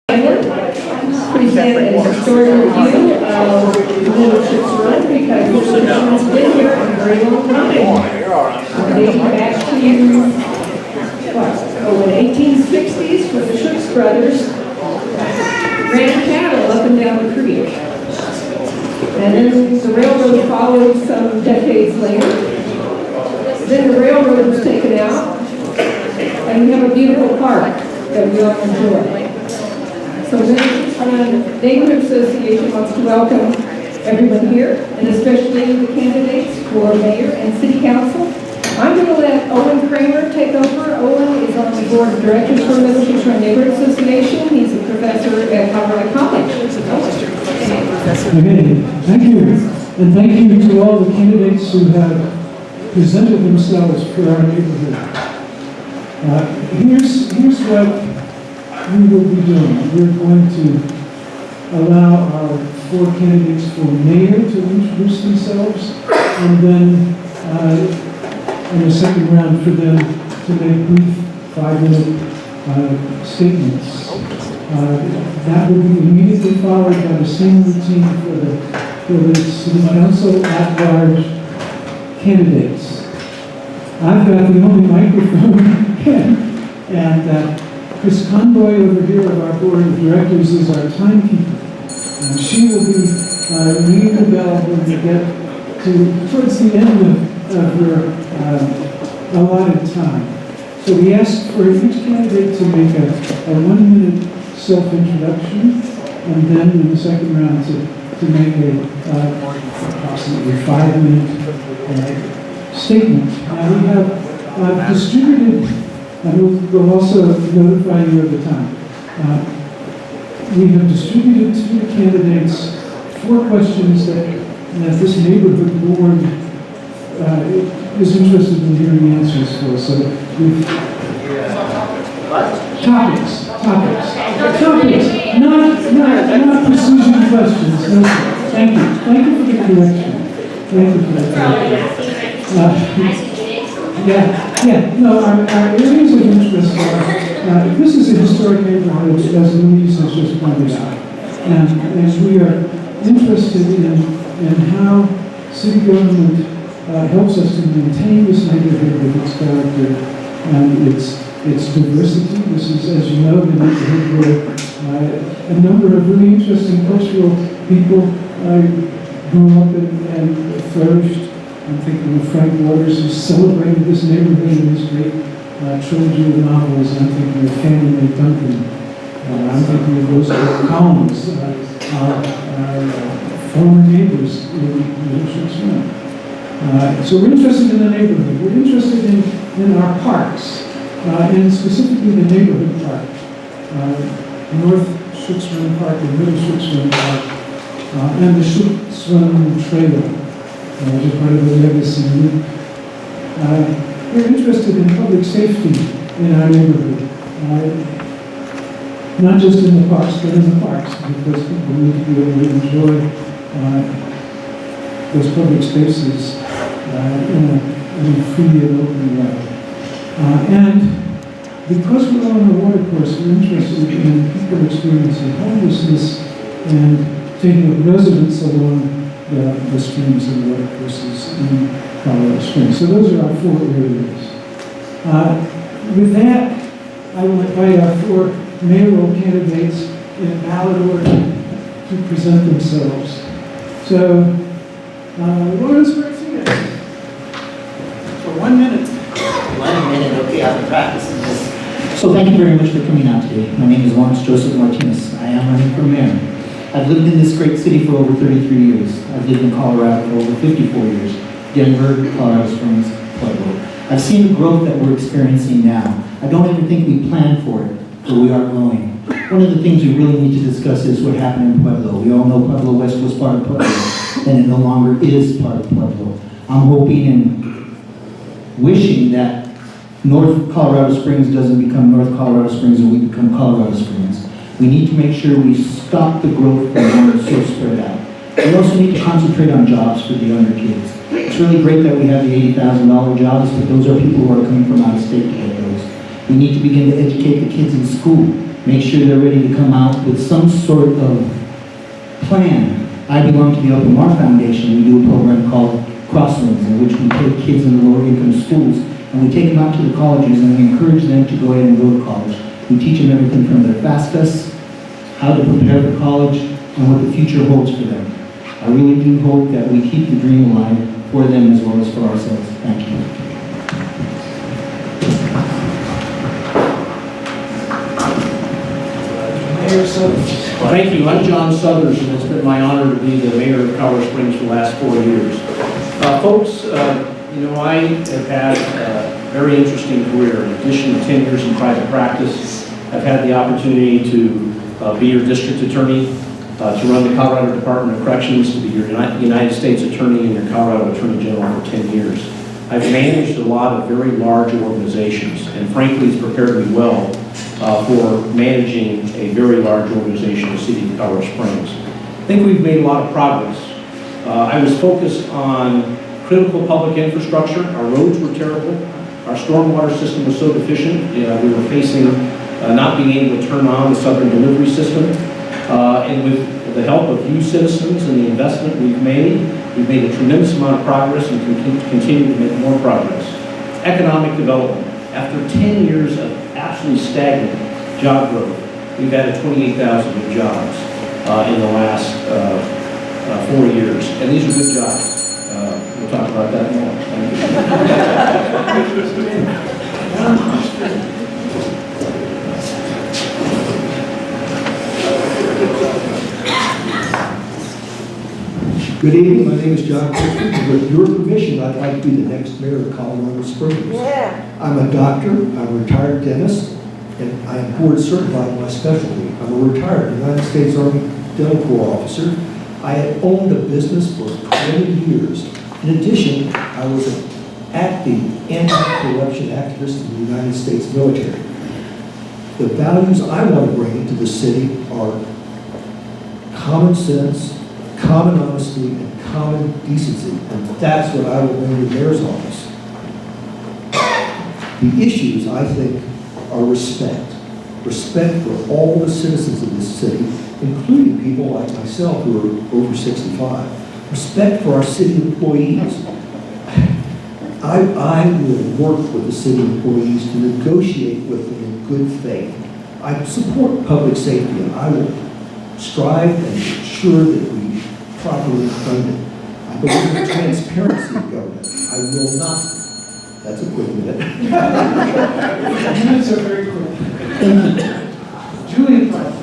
Present a historic review of Little Ships Run because Little Ships Run's been here for a very long time. Dating back to, in 1860s when the Schutz brothers ran cattle up and down the creek. And then the railroad followed some decades later. Then the railroad was taken out, and we have a beautiful park that we all enjoy. So the Neighborhood Association wants to welcome everyone here, and especially the candidates for mayor and city council. I'm going to let Owen Kramer take over. Owen is on the board of directors for Middle Detroit Neighborhood Association. He's a professor at Colorado College. Okay, thank you. And thank you to all the candidates who have presented themselves for our neighborhood. Here's what we will be doing. We're going to allow our 4 candidates for mayor to introduce themselves, and then in the second round for them to make brief 5-minute statements. That will be immediately followed by the same routine for the city council at-large candidates. I've got the only microphone, and Chris Conboy over here of our board of directors is our timekeeper. And she will be ringing the bell when we get towards the end of her allotted time. So we ask for each candidate to make a 1-minute self-introduction, and then in the second round to make approximately 5-minute statement. Now we have distributed, and we'll also notify you of the time. We have distributed to the candidates 4 questions that this neighborhood board is interested in hearing answers for. So we've topics, not precision questions. No, thank you for the correction. Thank you for that. No, our areas of interest are, this is a historic neighborhood, as Louise has just pointed out. And we are interested in how city government helps us to maintain this neighborhood with its character and its diversity. This is, as you know, the neighborhood where a number of really interesting cultural people grew up and flourished. I'm thinking of Frank Waters, who celebrated this neighborhood in his great trilogy of novels. I'm thinking of Fannie Mae Duncan. I'm thinking of Roosevelt Collins, our former neighbors in Little Ships Run. So we're interested in the neighborhood. We're interested in our parks, and specifically the neighborhood park. North Ships Run Park and Middle Ships Run Park, and the Ships Run Trail. As a part of the legacy loop. We're interested in public safety in our neighborhood. Not just in the parks, but in the parks, because people need to be able to enjoy those public spaces in a free and open way. And because we're on the watercourse, we're interested in people experiencing homelessness and taking up residence along the streams and watercourses in Colorado Springs. So those are our 4 areas. With that, I will invite our 4 mayoral candidates in ballot order to present themselves. So, Lawrence Garcia, for 1 minute. 1 minute, okay, I've been practicing this. So thank you very much for coming out today. My name is Lawrence Joseph Martinez. I am running for mayor. I've lived in this great city for over 33 years. I've lived in Colorado for over 54 years. Denver, Colorado Springs, Pueblo. I've seen the growth that we're experiencing now. I don't even think we planned for it, but we are growing. One of the things we really need to discuss is what happened in Pueblo. We all know Pueblo West was part of Pueblo, and it no longer is part of Pueblo. I'm hoping and wishing that North Colorado Springs doesn't become North Colorado Springs and we become Colorado Springs. We need to make sure we stop the growth that is so spread out. We also need to concentrate on jobs for the younger kids. It's really great that we have the $80,000 jobs, but those are people who are coming from out of state to get those. We need to begin to educate the kids in school. make sure they're ready to come out with some sort of plan. I belong to the Open Mar Foundation. We do a program called Crossroads, in which we take kids in the lower income schools and we take them out to the colleges and we encourage them to go ahead and go to college. We teach them everything from their FAFSAs, how to prepare for college, and what the future holds for them. I really do hope that we keep the dream alive for them as well as for ourselves. Thank you. Mayor Suthers. Thank you. I'm John Suthers, and it's been my honor to be the mayor of Colorado Springs for the last 4 years. Folks, you know, I have had a very interesting career. In addition to 10 years in private practice, I've had the opportunity to be your district attorney, to run the Colorado Department of Corrections, to be your United States Attorney and your Colorado Attorney General for 10 years. I've managed a lot of very large organizations, and frankly, it's prepared me well for managing a very large organization in the city of Colorado Springs. I think we've made a lot of progress. I was focused on critical public infrastructure. Our roads were terrible. Our stormwater system was so deficient. We were facing not being able to turn on the Southern Delivery System. And with the help of you citizens and the investment we've made a tremendous amount of progress and continue to make more progress. Economic development. After 10 years of absolutely stagnant job growth, we've added 28,000 new jobs in the last 4 years. And these are good jobs. We'll talk about that more. Thank you. Good evening, my name is John Christian, and with your permission, I'd like to be the next mayor of Colorado Springs. I'm a doctor, I'm a retired dentist, and I am board certified in my specialty. I'm a retired United States Army Dental Corps officer. I had owned a business for 20 years. In addition, I was an active anti-corruption activist in the United States military. The values I want to bring into the city are common sense, common honesty, and common decency, and that's what I will bring to the mayor's office. The issues, I think, are respect. Respect for all the citizens of this city, including people like myself who are over 65. Respect for our city employees. I will work with the city employees to negotiate with them in good faith. I support public safety, and I will strive and ensure that we properly funded. I believe in transparency of government. I will not. That's a quick minute. Minutes are very quick. Julian Price.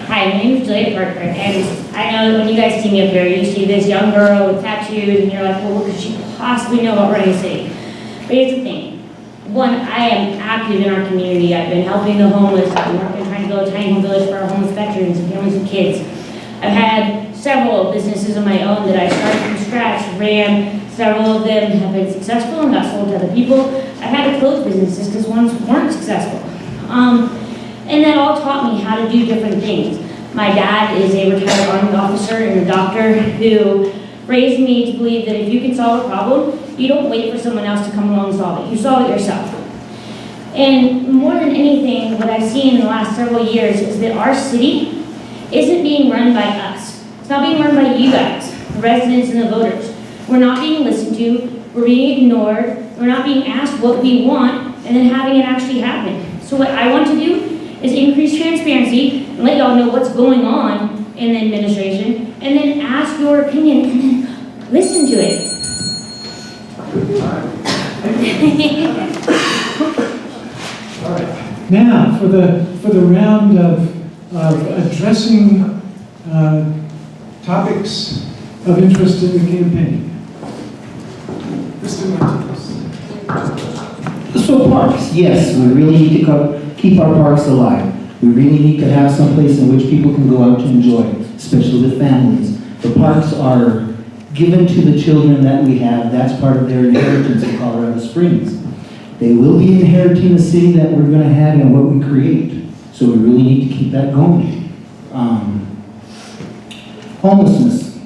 Hi, my name is Julia Parker, and I know that when you guys see me up here, you see this young girl with tattoos, and you're like, well, what could she possibly know about running a city? But here's the thing. One, I am active in our community. I've been helping the homeless. I've been working, trying to build a tiny home village for our homeless veterans and families and kids. I've had several businesses of my own that I started from scratch, ran. Several of them have been successful and got sold to other people. I've had to close businesses because ones weren't successful. And that all taught me how to do different things. My dad is a retired Army officer and a doctor who raised me to believe that if you can solve a problem, you don't wait for someone else to come along and solve it. You solve it yourself. And more than anything, what I've seen in the last several years is that our city isn't being run by us. It's not being run by you guys, the residents and the voters. We're not being listened to, we're being ignored, we're not being asked what we want, and then having it actually happen. So what I want to do is increase transparency and let y'all know what's going on in the administration, and then ask your opinion and then listen to it. All right. Now, for the round of addressing topics of interest in the campaign. Mr. Martinez. So parks, yes, we really need to keep our parks alive. We really need to have some place in which people can go out to enjoy, especially with families. The parks are given to the children that we have. That's part of their inheritance in Colorado Springs. They will be inheriting the city that we're going to have and what we create. So we really need to keep that going. Homelessness.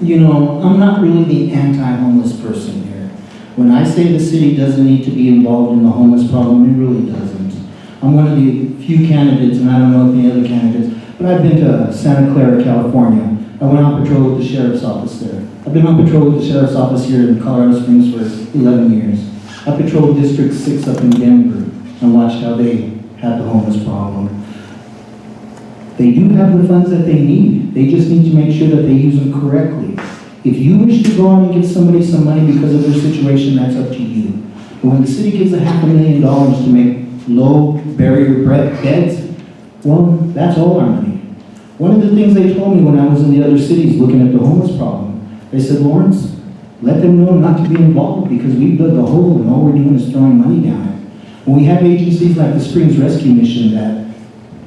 You know, I'm not really the anti-homeless person here. When I say the city doesn't need to be involved in the homeless problem, it really doesn't. I'm one of the few candidates, and I don't know any other candidates, but I've been to Santa Clara, California. I went on patrol with the sheriff's office there. I've been on patrol with the sheriff's office here in Colorado Springs for 11 years. I patrolled District 6 up in Denver and watched how they had the homeless problem. They do have the funds that they need. They just need to make sure that they use them correctly. If you wish to go on and give somebody some money because of their situation, that's up to you. But when the city gives $500,000 to make low barrier beds, well, that's all our money. One of the things they told me when I was in the other cities looking at the homeless problem, they said, Lawrence, let them know not to be involved because we've dug a hole and all we're doing is throwing money down it. When we have agencies like the Springs Rescue Mission that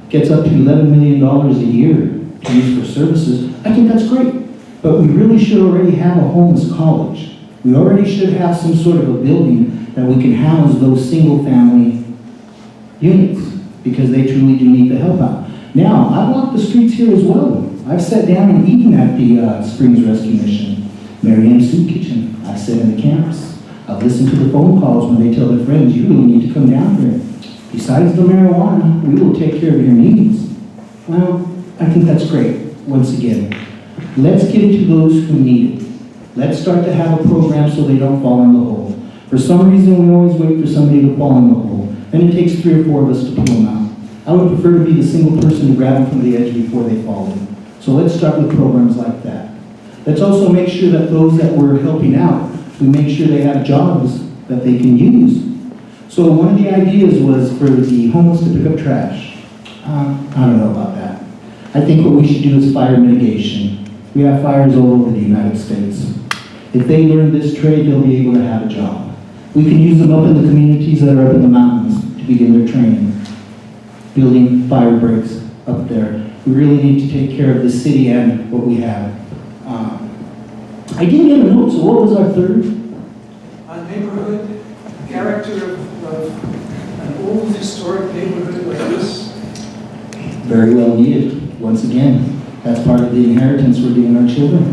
gets up to $11 million a year to use for services, I think that's great. But we really should already have a homeless college. We already should have some sort of a building that we can house those single family units because they truly do need the help out. Now, I've walked the streets here as well. I've sat down and eaten at the Springs Rescue Mission, Mary Ann's Soup Kitchen. I've sat in the camps. I've listened to the phone calls when they tell their friends, you really need to come down here. Besides the marijuana, we will take care of your needs. Well, I think that's great. Once again, let's give to those who need it. Let's start to have a program so they don't fall in the hole. For some reason, we always wait for somebody to fall in the hole. Then it takes 3 or 4 of us to pull them out. I would prefer to be the single person to grab them from the edge before they fall in. So let's start with programs like that. Let's also make sure that those that we're helping out, we make sure they have jobs that they can use. So one of the ideas was for the homeless to pick up trash. I don't know about that. I think what we should do is fire mitigation. We have fires all over the United States. If they learn this trade, they'll be able to have a job. We can use them up in the communities that are up in the mountains to begin their training. Building fire breaks up there. We really need to take care of the city and what we have. I didn't get a note, so what was our third? Neighborhood, character of an old historic neighborhood like this. Very well needed. Once again, that's part of the inheritance we're giving our children.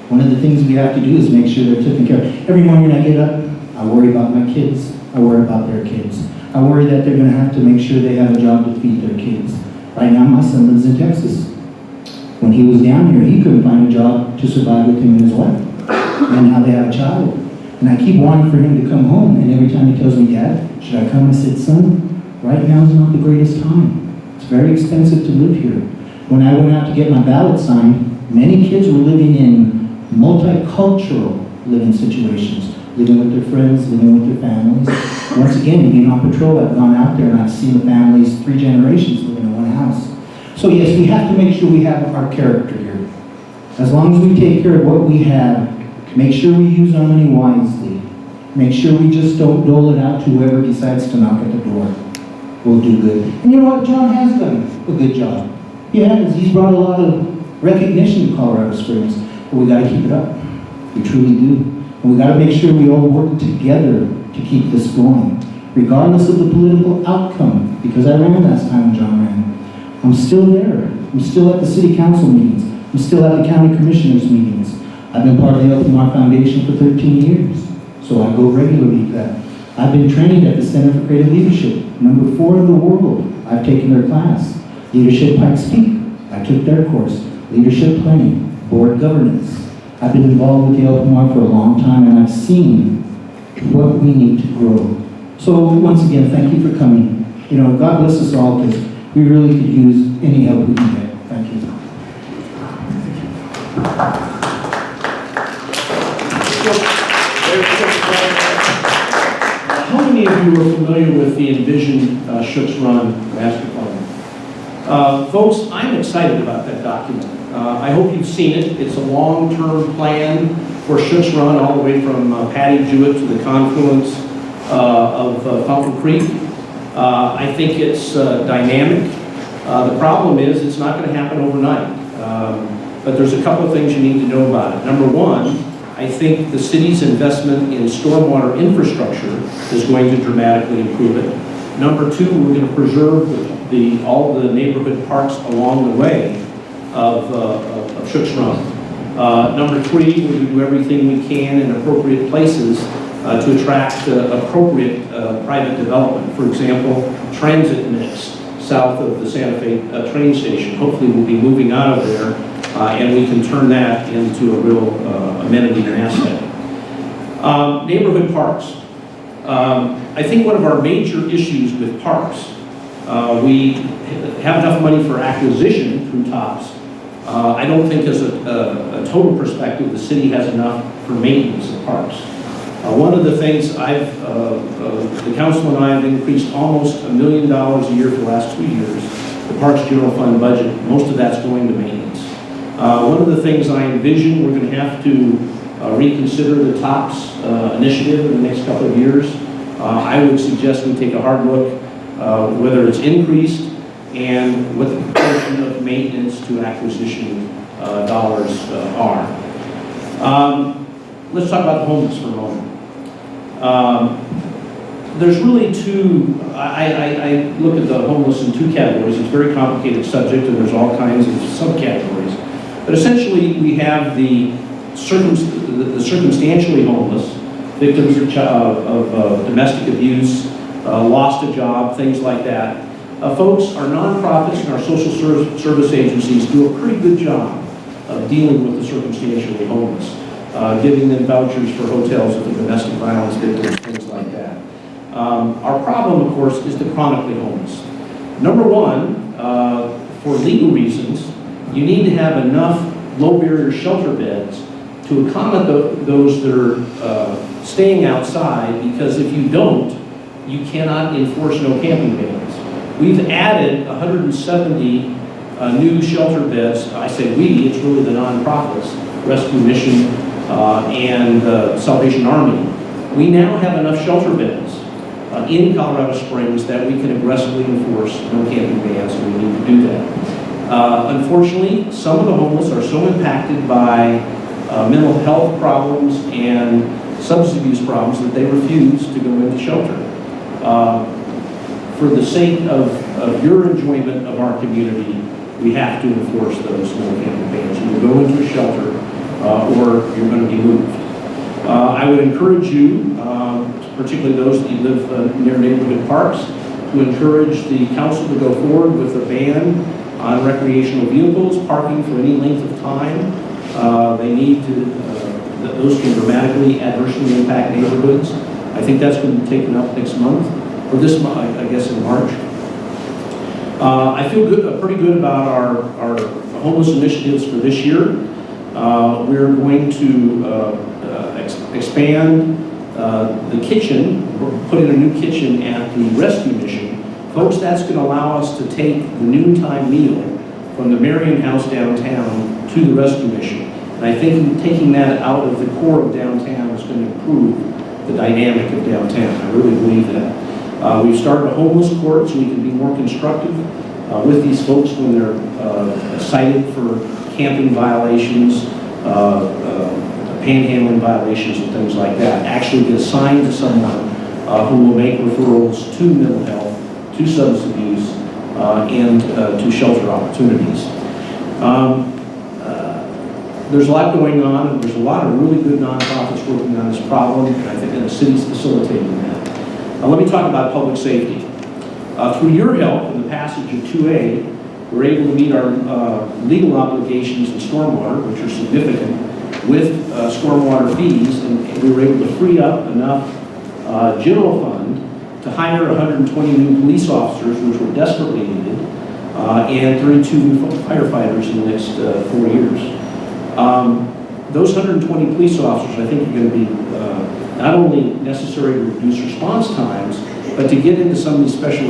One of the things we have to do is make sure they're taken care of. Every morning I get up, I worry about my kids. I worry about their kids. I worry that they're going to have to make sure they have a job to feed their kids. Right now, my son lives in Texas. When he was down here, he couldn't find a job to survive with him and his wife. And now they have a child. And I keep wanting for him to come home, and every time he tells me, Dad, should I come? I said, son, right now is not the greatest time. It's very expensive to live here. When I went out to get my ballot signed, many kids were living in multicultural living situations, living with their friends, living with their families. Once again, being on patrol, I've gone out there and I've seen the families, 3 generations living in one house. So yes, we have to make sure we have our character here. As long as we take care of what we have, make sure we use our money wisely. Make sure we just don't dole it out to whoever decides to knock at the door. We'll do good. And you know what? John has done a good job. He has. He's brought a lot of recognition to Colorado Springs. But we got to keep it up. We truly do. And we got to make sure we all work together to keep this going, regardless of the political outcome. Because I ran last time when John ran. I'm still there. I'm still at the city council meetings. I'm still at the county commissioners meetings. I've been part of the Elpamar Foundation for 13 years, so I go regularly to that. I've been trained at the Center for Creative Leadership, number 4 in the world. I've taken their class. Leadership Pikes Peak, I took their course. Leadership Planning, Board Governance. I've been involved with the Elpamar for a long time, and I've seen what we need to grow. So once again, thank you for coming. You know, God bless us all, because we really could use any help we can get. Thank you. How many of you are familiar with the Envision Schuetz Run master plan? Folks, I'm excited about that document. I hope you've seen it. It's a long-term plan for Schuetz Run all the way from Patty Jewett to the confluence of Fountain Creek. I think it's dynamic. The problem is it's not going to happen overnight. But there's a couple of things you need to know about it. Number one, I think the city's investment in stormwater infrastructure is going to dramatically improve it. Number two, we're going to preserve all the neighborhood parks along the way of Schuetz Run. Number 3, we do everything we can in appropriate places to attract appropriate private development. For example, transit mix south of the Santa Fe train station. Hopefully we'll be moving out of there and we can turn that into a real amenity and asset. Neighborhood parks. I think one of our major issues with parks, we have enough money for acquisition through TOPS. I don't think as a total perspective, the city has enough for maintenance of parks. One of the things the council and I have increased almost $1 million a year for the last 2 years, the Parks General Fund budget. Most of that's going to maintenance. One of the things I envision, we're going to have to reconsider the TOPS initiative in the next couple of years. I would suggest we take a hard look whether it's increased and what the proportion of maintenance to acquisition dollars are. Let's talk about the homeless for a moment. There's really two, I look at the homeless in two categories. It's a very complicated subject and there's all kinds of subcategories. But essentially we have the circumstantially homeless, victims of domestic abuse, lost a job, things like that. Folks, our nonprofits and our social service agencies do a pretty good job of dealing with the circumstantially homeless, giving them vouchers for hotels with the domestic violence victims, things like that. Our problem, of course, is the chronically homeless. Number one, for legal reasons, you need to have enough low-barrier shelter beds to accommodate those that are staying outside, because if you don't, you cannot enforce no camping bans. We've added 170 new shelter beds. I say we, it's really the nonprofits, Rescue Mission and Salvation Army. We now have enough shelter beds in Colorado Springs that we can aggressively enforce no camping bans, and we need to do that. Unfortunately, some of the homeless are so impacted by mental health problems and substance abuse problems that they refuse to go into shelter. For the sake of your enjoyment of our community, we have to enforce those no camping bans. You will go into a shelter or you're going to be moved. I would encourage you, particularly those that live near neighborhood parks, to encourage the council to go forward with a ban on recreational vehicles, parking for any length of time. They need to, those can dramatically adversely impact neighborhoods. I think that's going to be taken up next month, or this month, I guess in March. I feel pretty good about our homeless initiatives for this year. We're going to expand the kitchen, put in a new kitchen at the Rescue Mission. Folks, that's going to allow us to take the noontime meal from the Marion House downtown to the Rescue Mission. And I think taking that out of the core of downtown is going to improve the dynamic of downtown. I really believe that. We've started a homeless court so we can be more constructive with these folks when they're cited for camping violations, panhandling violations and things like that. Actually get assigned to someone who will make referrals to mental health, to substance abuse, and to shelter opportunities. There's a lot going on, and there's a lot of really good nonprofits working on this problem, and I think the city's facilitating that. Let me talk about public safety. Through your help in the passage of 2A, we're able to meet our legal obligations in stormwater, which are significant, with stormwater fees, and we were able to free up enough general fund to hire 120 new police officers, which were desperately needed, and 32 new firefighters in the next 4 years. Those 120 police officers, I think, are going to be not only necessary to reduce response times, but to get into some of these special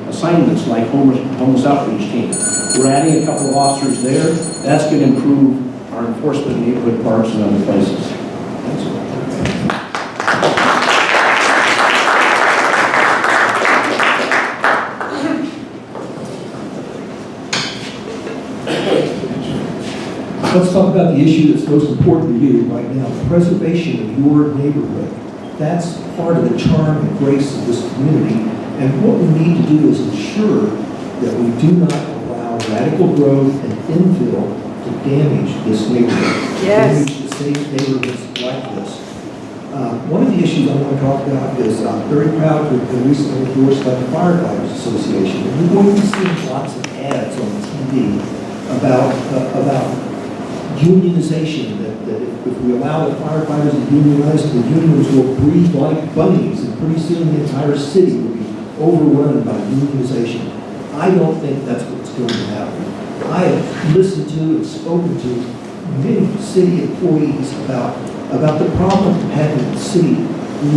assignments like homeless outreach team. We're adding a couple of officers there. That's going to improve our enforcement in neighborhood parks and other places. Let's talk about the issue that's most important to you right now, the preservation of your neighborhood. That's part of the charm and grace of this community. And what we need to do is ensure that we do not allow radical growth and infill to damage this neighborhood. Yes. Damage the safe neighborhoods like this. One of the issues I want to talk about is I'm very proud to have been recently endorsed by the Firefighters Association. And you're going to be seeing lots of ads on TV about unionization, that if we allow the firefighters to unionize, the unions will breed like bunnies, and pretty soon the entire city will be overrun by unionization. I don't think that's what's going to happen. I have listened to and spoken to many city employees about the problem of having the city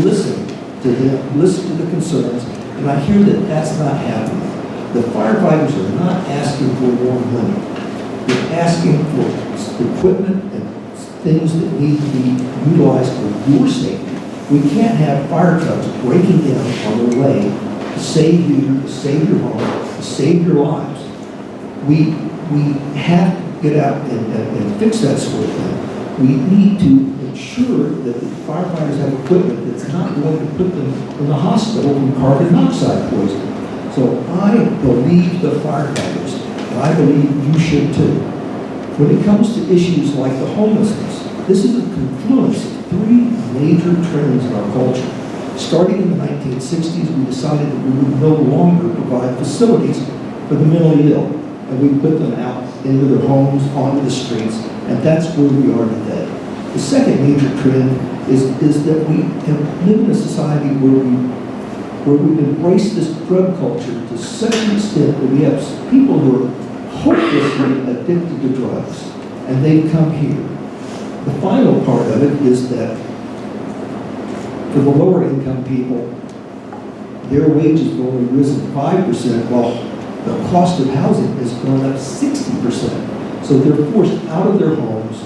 listen to them, listen to the concerns, and I hear that that's not happening. The firefighters are not asking for more money. They're asking for equipment and things that need to be utilized for your safety. We can't have fire trucks breaking down on their way to save you, to save your home, to save your lives. We have to get out and fix that sort of thing. We need to ensure that the firefighters have equipment that's not going to put them in the hospital from carbon monoxide poisoning. So I believe the firefighters, and I believe you should too. When it comes to issues like the homelessness, this is a confluence of three major trends in our culture. Starting in the 1960s, we decided that we would no longer provide facilities for the mentally ill, and we put them out into their homes, onto the streets, and that's where we are today. The second major trend is that we have lived in a society where we've embraced this drug culture to such an extent that we have people who are hopelessly addicted to drugs, and they've come here. The final part of it is that for the lower income people, their wages have only risen 5%, while the cost of housing has gone up 60%. So they're forced out of their homes,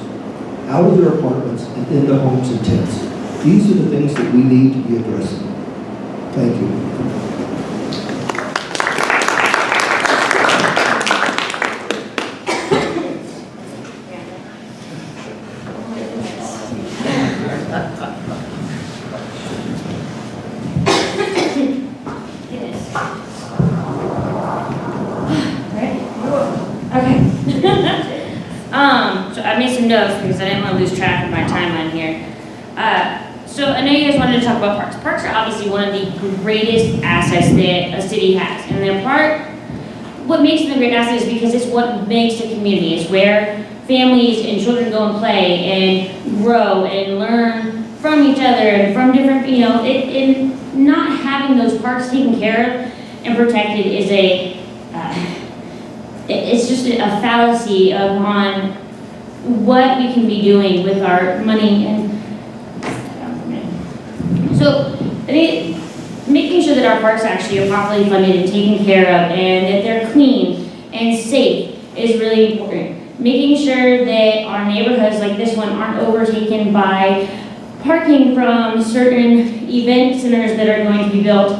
out of their apartments, and into homes and tents. These are the things that we need to be addressing. Thank you. So I made some notes because I didn't want to lose track of my timeline here. So I know you guys wanted to talk about parks. Parks are obviously one of the greatest assets that a city has. And they're what makes them a great asset is because it's what makes a community. It's where families and children go and play and grow and learn from each other and from different, and not having those parks taken care of and protected is it's just a fallacy on what we can be doing with our money. And so I think making sure that our parks actually are properly funded and taken care of and that they're clean and safe is really important. Making sure that our neighborhoods like this one aren't overtaken by parking from certain event centers that are going to be built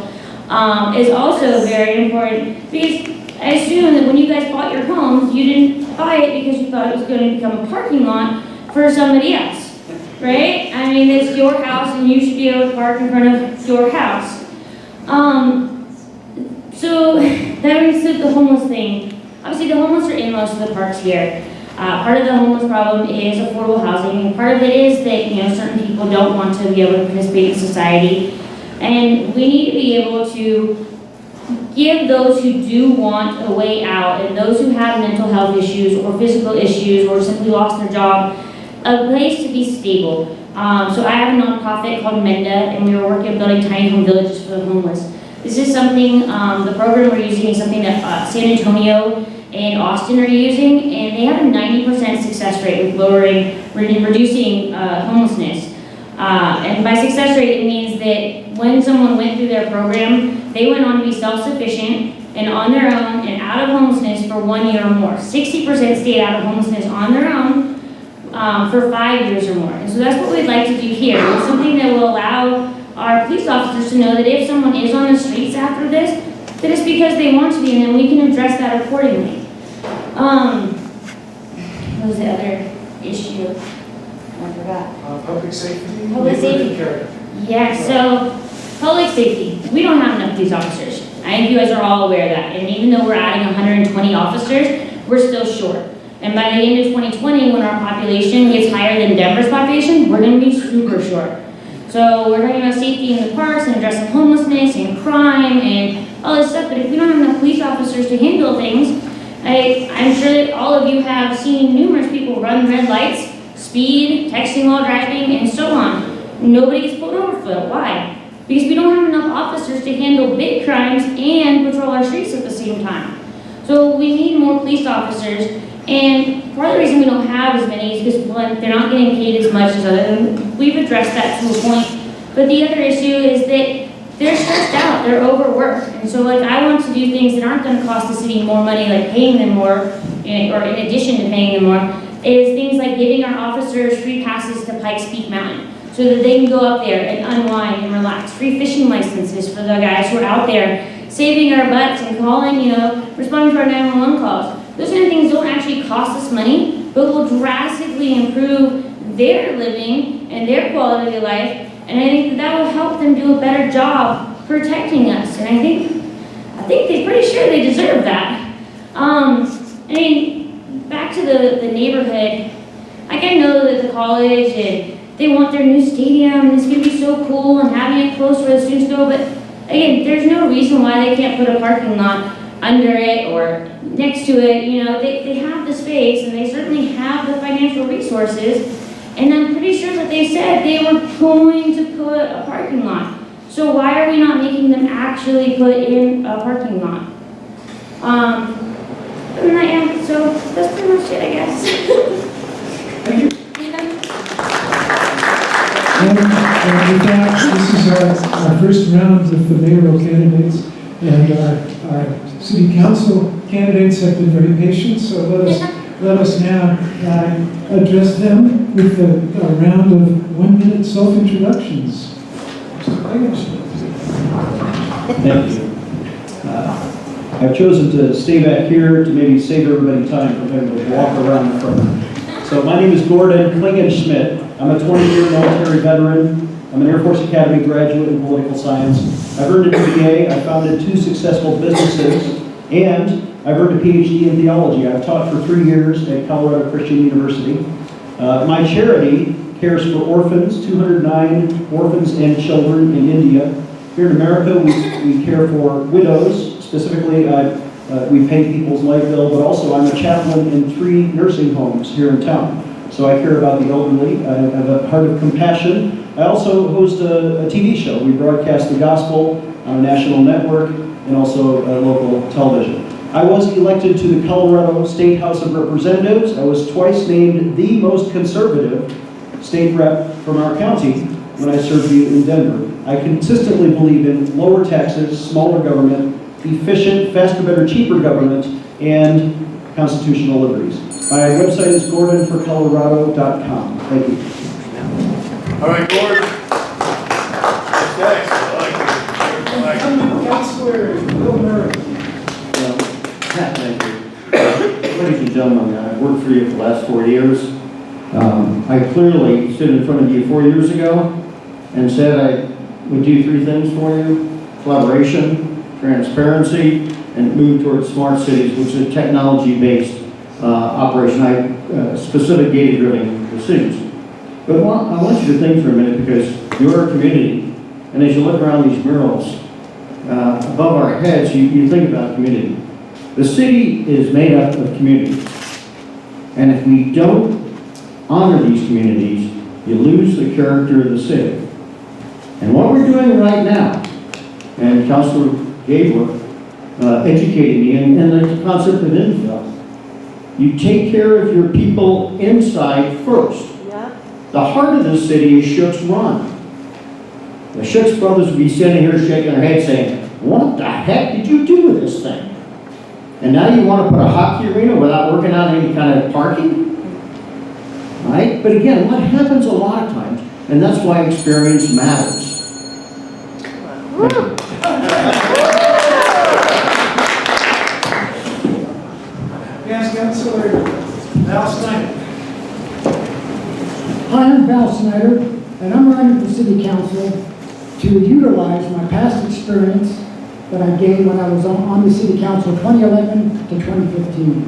is also very important, because I assume that when you guys bought your homes, you didn't buy it because you thought it was going to become a parking lot for somebody else, right? I mean, it's your house and you should be able to park in front of your house. So that brings to the homeless thing. Obviously, the homeless are in most of the parks here. Part of the homeless problem is affordable housing, and part of it is that certain people don't want to be able to participate in society, and we need to be able to give those who do want a way out and those who have mental health issues or physical issues or simply lost their job a place to be stable. So I have a nonprofit called Menda, and we were working on building tiny home villages for the homeless. This is something, the program we're using is something that San Antonio and Austin are using, and they have a 90% success rate with reducing homelessness. And by success rate, it means that when someone went through their program, they went on to be self-sufficient and on their own and out of homelessness for 1 year or more. 60% stayed out of homelessness on their own for 5 years or more. And so that's what we'd like to do here. It's something that will allow our police officers to know that if someone is on the streets after this, that it's because they want to be, and then we can address that accordingly. What was the other issue? I forgot. Public safety. Public safety. Yeah, so public safety. We don't have enough police officers. I think you guys are all aware of that. And even though we're adding 120 officers, we're still short. And by the end of 2020, when our population gets higher than Denver's population, we're gonna be super short. So we're talking about safety in the parks and addressing homelessness and crime and all this stuff, but if we don't have enough police officers to handle things, I'm sure that all of you have seen numerous people run red lights, speed, texting while driving, and so on. Nobody gets pulled over for it. Why? Because we don't have enough officers to handle big crimes and patrol our streets at the same time. So we need more police officers, and part of the reason we don't have as many is because, one, they're not getting paid as much as others, and we've addressed that to a point. But the other issue is that they're stressed out, they're overworked, and so like I want to do things that aren't going to cost the city more money, like paying them more, or in addition to paying them more, is things like giving our officers free passes to Pikes Peak Mountain, so that they can go up there and unwind and relax. Free fishing licenses for the guys who are out there saving our butts and calling, responding to our 911 calls. Those kind of things don't actually cost us money, but will drastically improve their living and their quality of life. And I think that will help them do a better job protecting us. And I think they're pretty sure they deserve that. Back to the neighborhood, like I know that the college and they want their new stadium and it's gonna be so cool and having it close where the students go, but again, there's no reason why they can't put a parking lot under it or next to it. They have the space and they certainly have the financial resources. And I'm pretty sure that they said they were going to put a parking lot. So why are we not making them actually put in a parking lot? So that's pretty much it, I guess. And with that, this is our first round of the mayoral candidates, and our city council candidates have been very patient, so let us now address them with a round of 1-minute self-introductions. Thank you. I've chosen to stay back here to maybe save everybody time from having to walk around the front. So my name is Gordon Klingenschmidt. I'm a 20-year military veteran. I'm an Air Force Academy graduate in political science. I've earned an MBA. I founded 2 successful businesses, and I've earned a PhD in theology. I've taught for 3 years at Colorado Christian University. My charity cares for orphans, 209 orphans and children in India. Here in America, we care for widows. Specifically, we pay people's light bill, but also I'm a chaplain in 3 nursing homes here in town. So I care about the elderly. I have a heart of compassion. I also host a TV show. We broadcast the gospel on a national network and also local television. I was elected to the Colorado State House of Representatives. I was twice named the most conservative state rep from our county when I served you in Denver. I consistently believe in lower taxes, smaller government, efficient, faster, better, cheaper government, and constitutional liberties. My website is gordonforcolorado.com. Thank you. All right, Gordon. What's next? Councilor Bill Murray. Thank you. Ladies and gentlemen, I've worked for you for the last 4 years. I clearly stood in front of you 4 years ago and said I would do 3 things for you: collaboration, transparency, and move towards smart cities, which is a technology-based operation, specific data-driven decisions. But I want you to think for a minute, because you're a community, and as you look around these murals above our heads, you think about community. The city is made up of communities, and if we don't honor these communities, you lose the character of the city. And what we're doing right now, and Councilor Gabler educated me in the concept of infill. You take care of your people inside first. Yeah. The heart of the city is Schuch's Run. The Schuch's brothers would be sitting here shaking their heads saying, "What the heck did you do with this thing?" And now you want to put a hockey arena without working out any kind of parking? Right? But again, what happens a lot of times, and that's why experience matters. Yes, Councilor Val Snyder. Hi, I'm Val Snyder, and I'm running for City Council to utilize my past experience that I gained when I was on the City Council 2011 to 2015.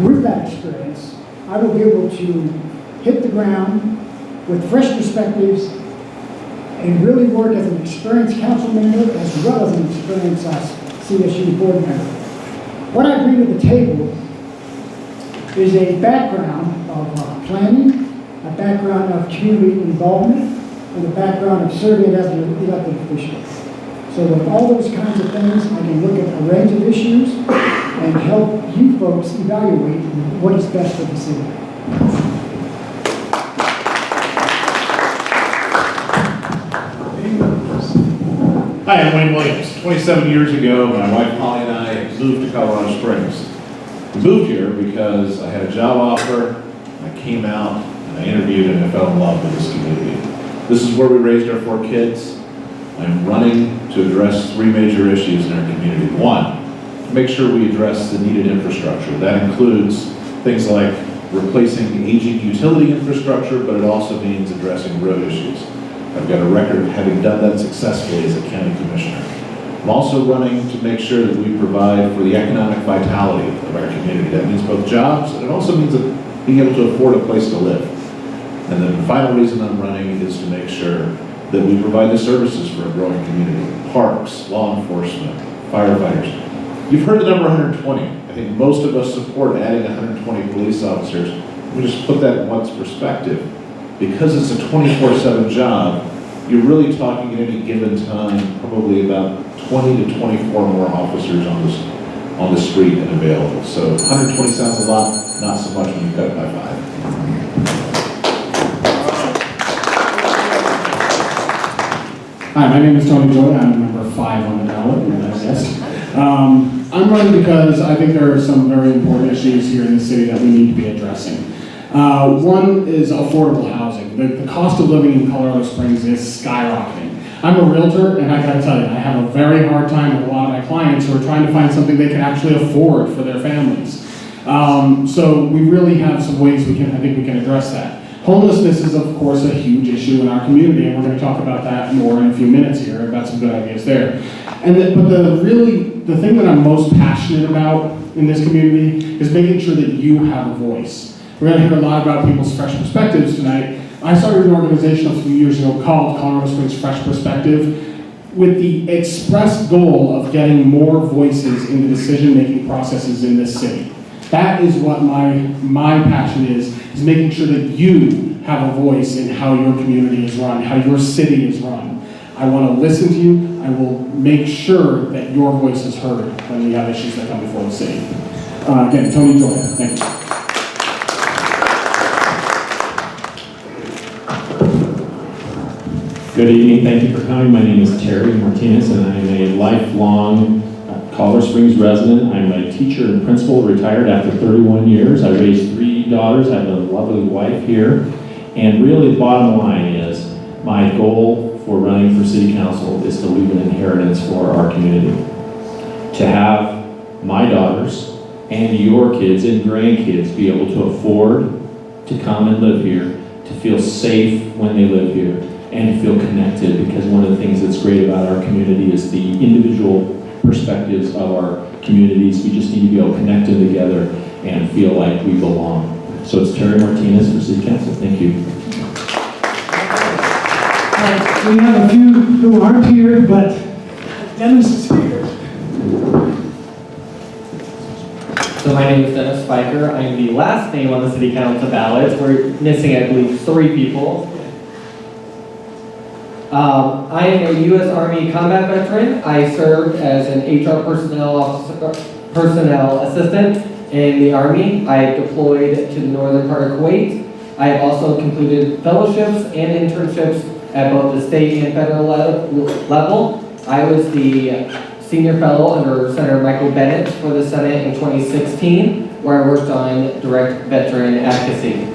with that experience, I will be able to hit the ground with fresh perspectives and really work as an experienced council member as well as an experienced CSU board member. What I bring to the table is a background of planning, a background of community involvement, and a background of serving as an elected official. So with all those kinds of things, I can look at a range of issues and help you folks evaluate what is best for the city. Hi, I'm Wayne Williams. 27 years ago, my wife Holly and I moved to Colorado Springs. We moved here because I had a job offer, I came out, and I interviewed, and I fell in love with this community. This is where we raised our 4 kids. I'm running to address 3 major issues in our community. 1, make sure we address the needed infrastructure. That includes things like replacing aging utility infrastructure, but it also means addressing road issues. I've got a record of having done that successfully as a county commissioner. I'm also running to make sure that we provide for the economic vitality of our community. That means both jobs, and it also means being able to afford a place to live. And then the final reason I'm running is to make sure that we provide the services for a growing community. Parks, law enforcement, firefighters. You've heard the number 120. I think most of us support adding 120 police officers. Let me just put that in one's perspective. Because it's a 24/7 job, you're really talking at any given time probably about 20 to 24 more officers on the street and available. So 120 sounds a lot, not so much when you cut it by 5. Hi, my name is Tony Joy. I'm number 5 on the ballot, as guest. I'm running because I think there are some very important issues here in the city that we need to be addressing. One is affordable housing. The cost of living in Colorado Springs is skyrocketing. I'm a realtor, and I gotta tell you, I have a very hard time with a lot of my clients who are trying to find something they can actually afford for their families. So we really have some ways I think we can address that. Homelessness is, of course, a huge issue in our community, and we're going to talk about that more in a few minutes here. I've got some good ideas there. But the thing that I'm most passionate about in this community is making sure that you have a voice. We're going to hear a lot about people's fresh perspectives tonight. I started an organization a few years ago called Colorado Springs Fresh Perspective with the express goal of getting more voices in the decision-making processes in this city. That is what my passion is making sure that you have a voice in how your community is run, how your city is run. I want to listen to you. I will make sure that your voice is heard when we have issues that come before the city. Again, Tony Joy, thank you. Good evening, thank you for coming. My name is Terry Martinez, and I'm a lifelong Colorado Springs resident. I'm a teacher and principal, retired after 31 years. I raised 3 daughters. I have a lovely wife here. And really the bottom line is my goal for running for city council is to leave an inheritance for our community. To have my daughters and your kids and grandkids be able to afford to come and live here, to feel safe when they live here, and to feel connected, because one of the things that's great about our community is the individual perspectives of our communities. We just need to be able to connect them together and feel like we belong. So it's Terry Martinez for City Council. Thank you. We have a few who aren't here, but Dennis is here. So my name is Dennis Spiker. I'm the last name on the City Council ballot. We're missing, I believe, 3 people. I am a U.S. Army combat veteran. I served as an HR personnel assistant in the Army. I deployed to the northern part of Kuwait. I have also completed fellowships and internships at both the state and federal level. I was the senior fellow under Senator Michael Bennett for the Senate in 2016, where I worked on direct veteran advocacy.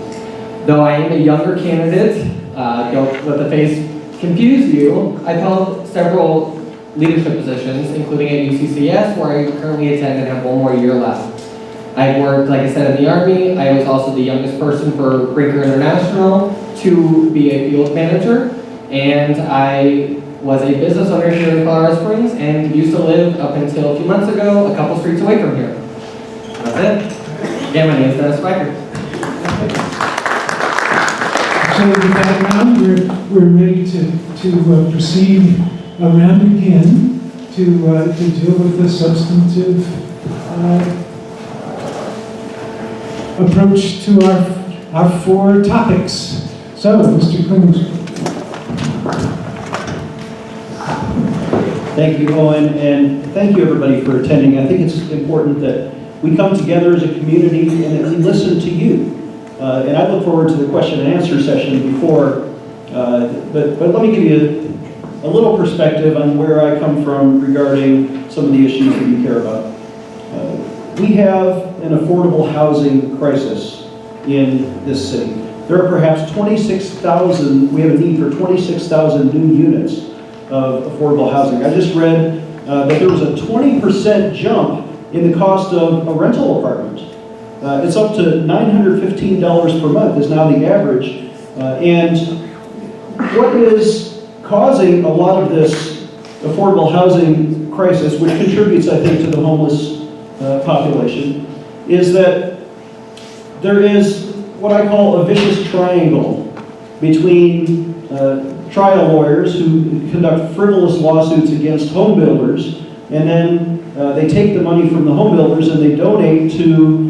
Though I am a younger candidate, don't let the face confuse you, I've held several leadership positions, including at UCCS, where I currently attend and have 1 more year left. I've worked, like I said, in the Army. I was also the youngest person for Brinker International to be a field manager, and I was a business owner here in Colorado Springs and used to live up until a few months ago a couple streets away from here. That's it. Again, my name is Dennis Spiker. So with that round, we're ready to proceed around again to deal with the substantive approach to our four topics. So, Mr. Klingensmith. Thank you, Owen, and thank you, everybody, for attending. I think it's important that we come together as a community and that we listen to you. And I look forward to the question and answer session before, but let me give you a little perspective on where I come from regarding some of the issues that you care about. We have an affordable housing crisis in this city. There are perhaps 26,000, we have a need for 26,000 new units of affordable housing. I just read that there was a 20% jump in the cost of a rental apartment. It's up to $915 per month is now the average. And what is causing a lot of this affordable housing crisis, which contributes, I think, to the homeless population, is that there is what I call a vicious triangle between trial lawyers who conduct frivolous lawsuits against home builders, and then they take the money from the home builders and they donate to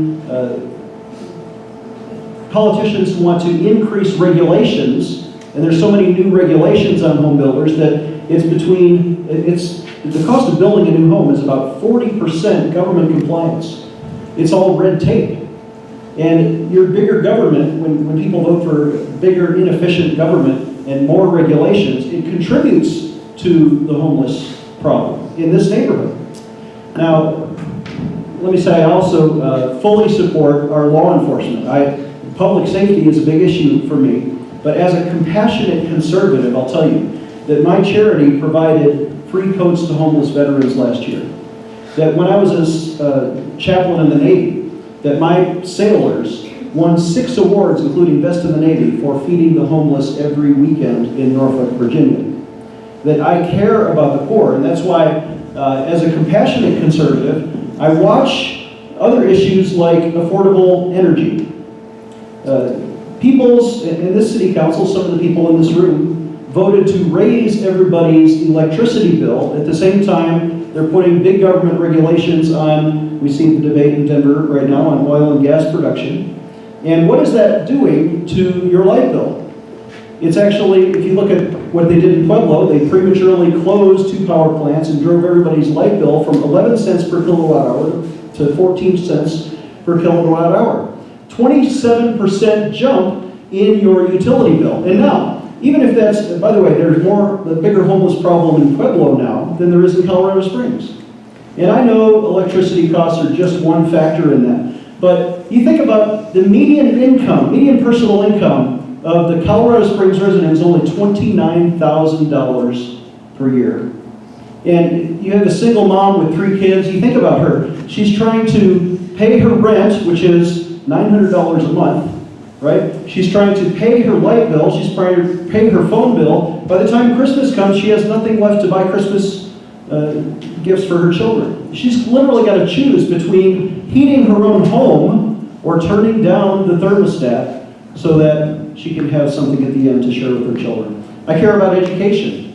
politicians who want to increase regulations, and there's so many new regulations on home builders that the cost of building a new home is about 40% government compliance. It's all red tape. And your bigger government, when people vote for bigger, inefficient government and more regulations, it contributes to the homeless problem in this neighborhood. Now, let me say I also fully support our law enforcement. Public safety is a big issue for me, but as a compassionate conservative, I'll tell you that my charity provided free coats to homeless veterans last year. That when I was a chaplain in the Navy, that my sailors won 6 awards, including Best in the Navy, for feeding the homeless every weekend in Norfolk, Virginia. That I care about the poor, and that's why, as a compassionate conservative, I watch other issues like affordable energy. In this city council, some of the people in this room voted to raise everybody's electricity bill. At the same time, they're putting big government regulations on, we see the debate in Denver right now on oil and gas production. And what is that doing to your light bill? It's actually, if you look at what they did in Pueblo, they prematurely closed 2 power plants and drove everybody's light bill from 11 cents per kilowatt hour to 14 cents per kilowatt hour. 27% jump in your utility bill. And now, even if that's, by the way, there's the bigger homeless problem in Pueblo now than there is in Colorado Springs. And I know electricity costs are just one factor in that. But you think about the median personal income of the Colorado Springs resident is only $29,000 per year. And you have a single mom with 3 kids, you think about her. She's trying to pay her rent, which is $900 a month, right? She's trying to pay her light bill, she's trying to pay her phone bill. By the time Christmas comes, she has nothing left to buy Christmas gifts for her children. She's literally got to choose between heating her own home or turning down the thermostat so that she can have something at the end to share with her children. I care about education.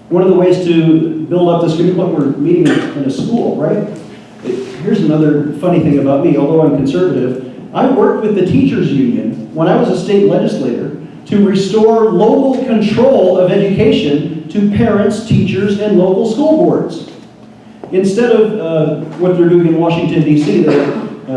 One of the ways to build up this community, we're meeting in a school, right? Here's another funny thing about me, although I'm conservative. I worked with the teachers union when I was a state legislator to restore local control of education to parents, teachers, and local school boards. Instead of what they're doing in Washington, D.C.,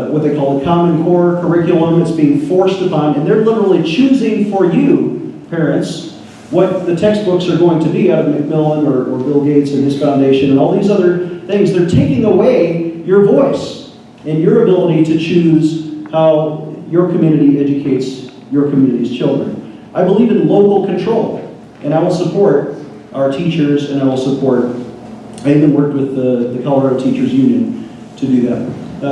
what they call a Common Core curriculum, it's being forced upon, and they're literally choosing for you, parents, what the textbooks are going to be out of Macmillan or Bill Gates and his foundation and all these other things. They're taking away your voice and your ability to choose how your community educates your community's children. I believe in local control, and I will support our teachers, and I will support, I even worked with the Colorado Teachers Union to do that.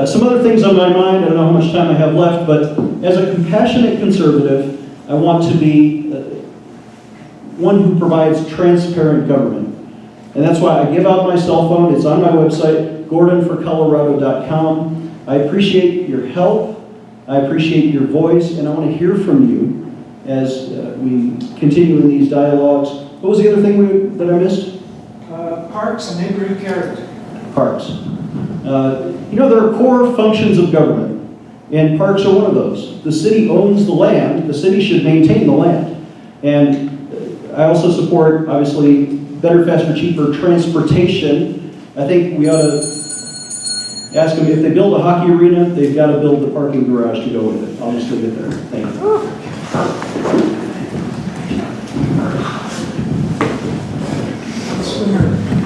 Some other things on my mind, I don't know how much time I have left, but as a compassionate conservative, I want to be one who provides transparent government. And that's why I give out my cell phone. It's on my website, gordonforcolorado.com. I appreciate your help. I appreciate your voice, and I want to hear from you as we continue in these dialogues. What was the other thing that I missed? Parks and neighborhood character. Parks. You know, there are core functions of government, and parks are one of those. The city owns the land. The city should maintain the land. And I also support, obviously, better, faster, cheaper transportation. I think we ought to ask them, if they build a hockey arena, they've got to build the parking garage to go with it. I'll just leave it there. Thank you.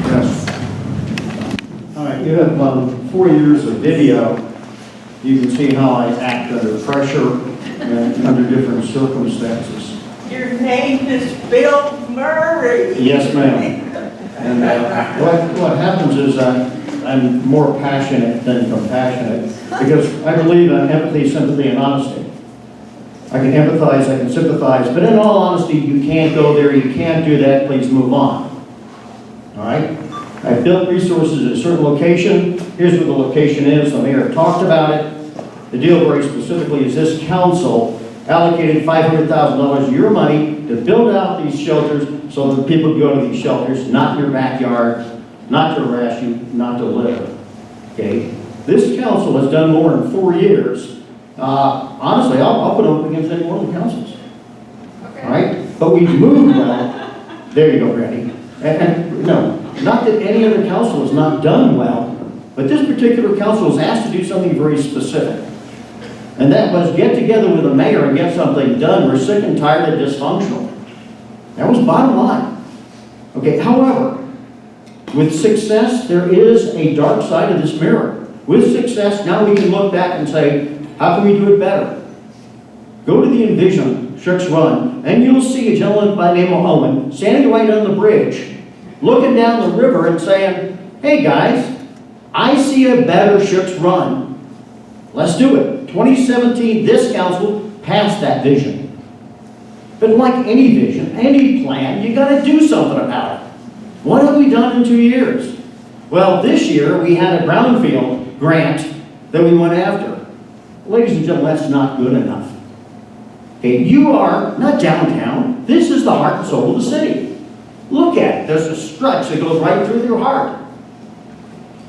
Yes. All right, you have 4 years of video. You can see how I act under pressure and under different circumstances. Your name is Bill Murray. Yes, ma'am. And what happens is I'm more passionate than compassionate because I believe in empathy, sympathy, and honesty. I can empathize, I can sympathize, but in all honesty, you can't go there, you can't do that, please move on. All right? I built resources at a certain location. Here's where the location is. The mayor talked about it. The deal very specifically is this council allocated $500,000 of your money to build out these shelters so that people can go to these shelters, not your backyard, not to harass you, not to live. Okay? This council has done more in 4 years. Honestly, I'll put them up against any one of the councils. Okay. All right? But we've moved well. There you go, Randy. And no, not that any other council has not done well, but this particular council was asked to do something very specific. And that was get together with the mayor and get something done. We're sick and tired of dysfunctional. That was bottom line. Okay, however, with success, there is a dark side of this mirror. With success, now we can look back and say, how can we do it better? Go to the Envision, Shook's Run, and you'll see a gentleman by the name of Owen standing right on the bridge, looking down the river and saying, hey guys, I see a better Shook's Run. Let's do it. 2017, this council passed that vision. But like any vision, any plan, you got to do something about it. What have we done in 2 years? Well, this year we had a brownfield grant that we went after. Ladies and gentlemen, that's not good enough. Okay, you are not downtown. This is the heart and soul of the city. Look at it. There's a stretch that goes right through your heart.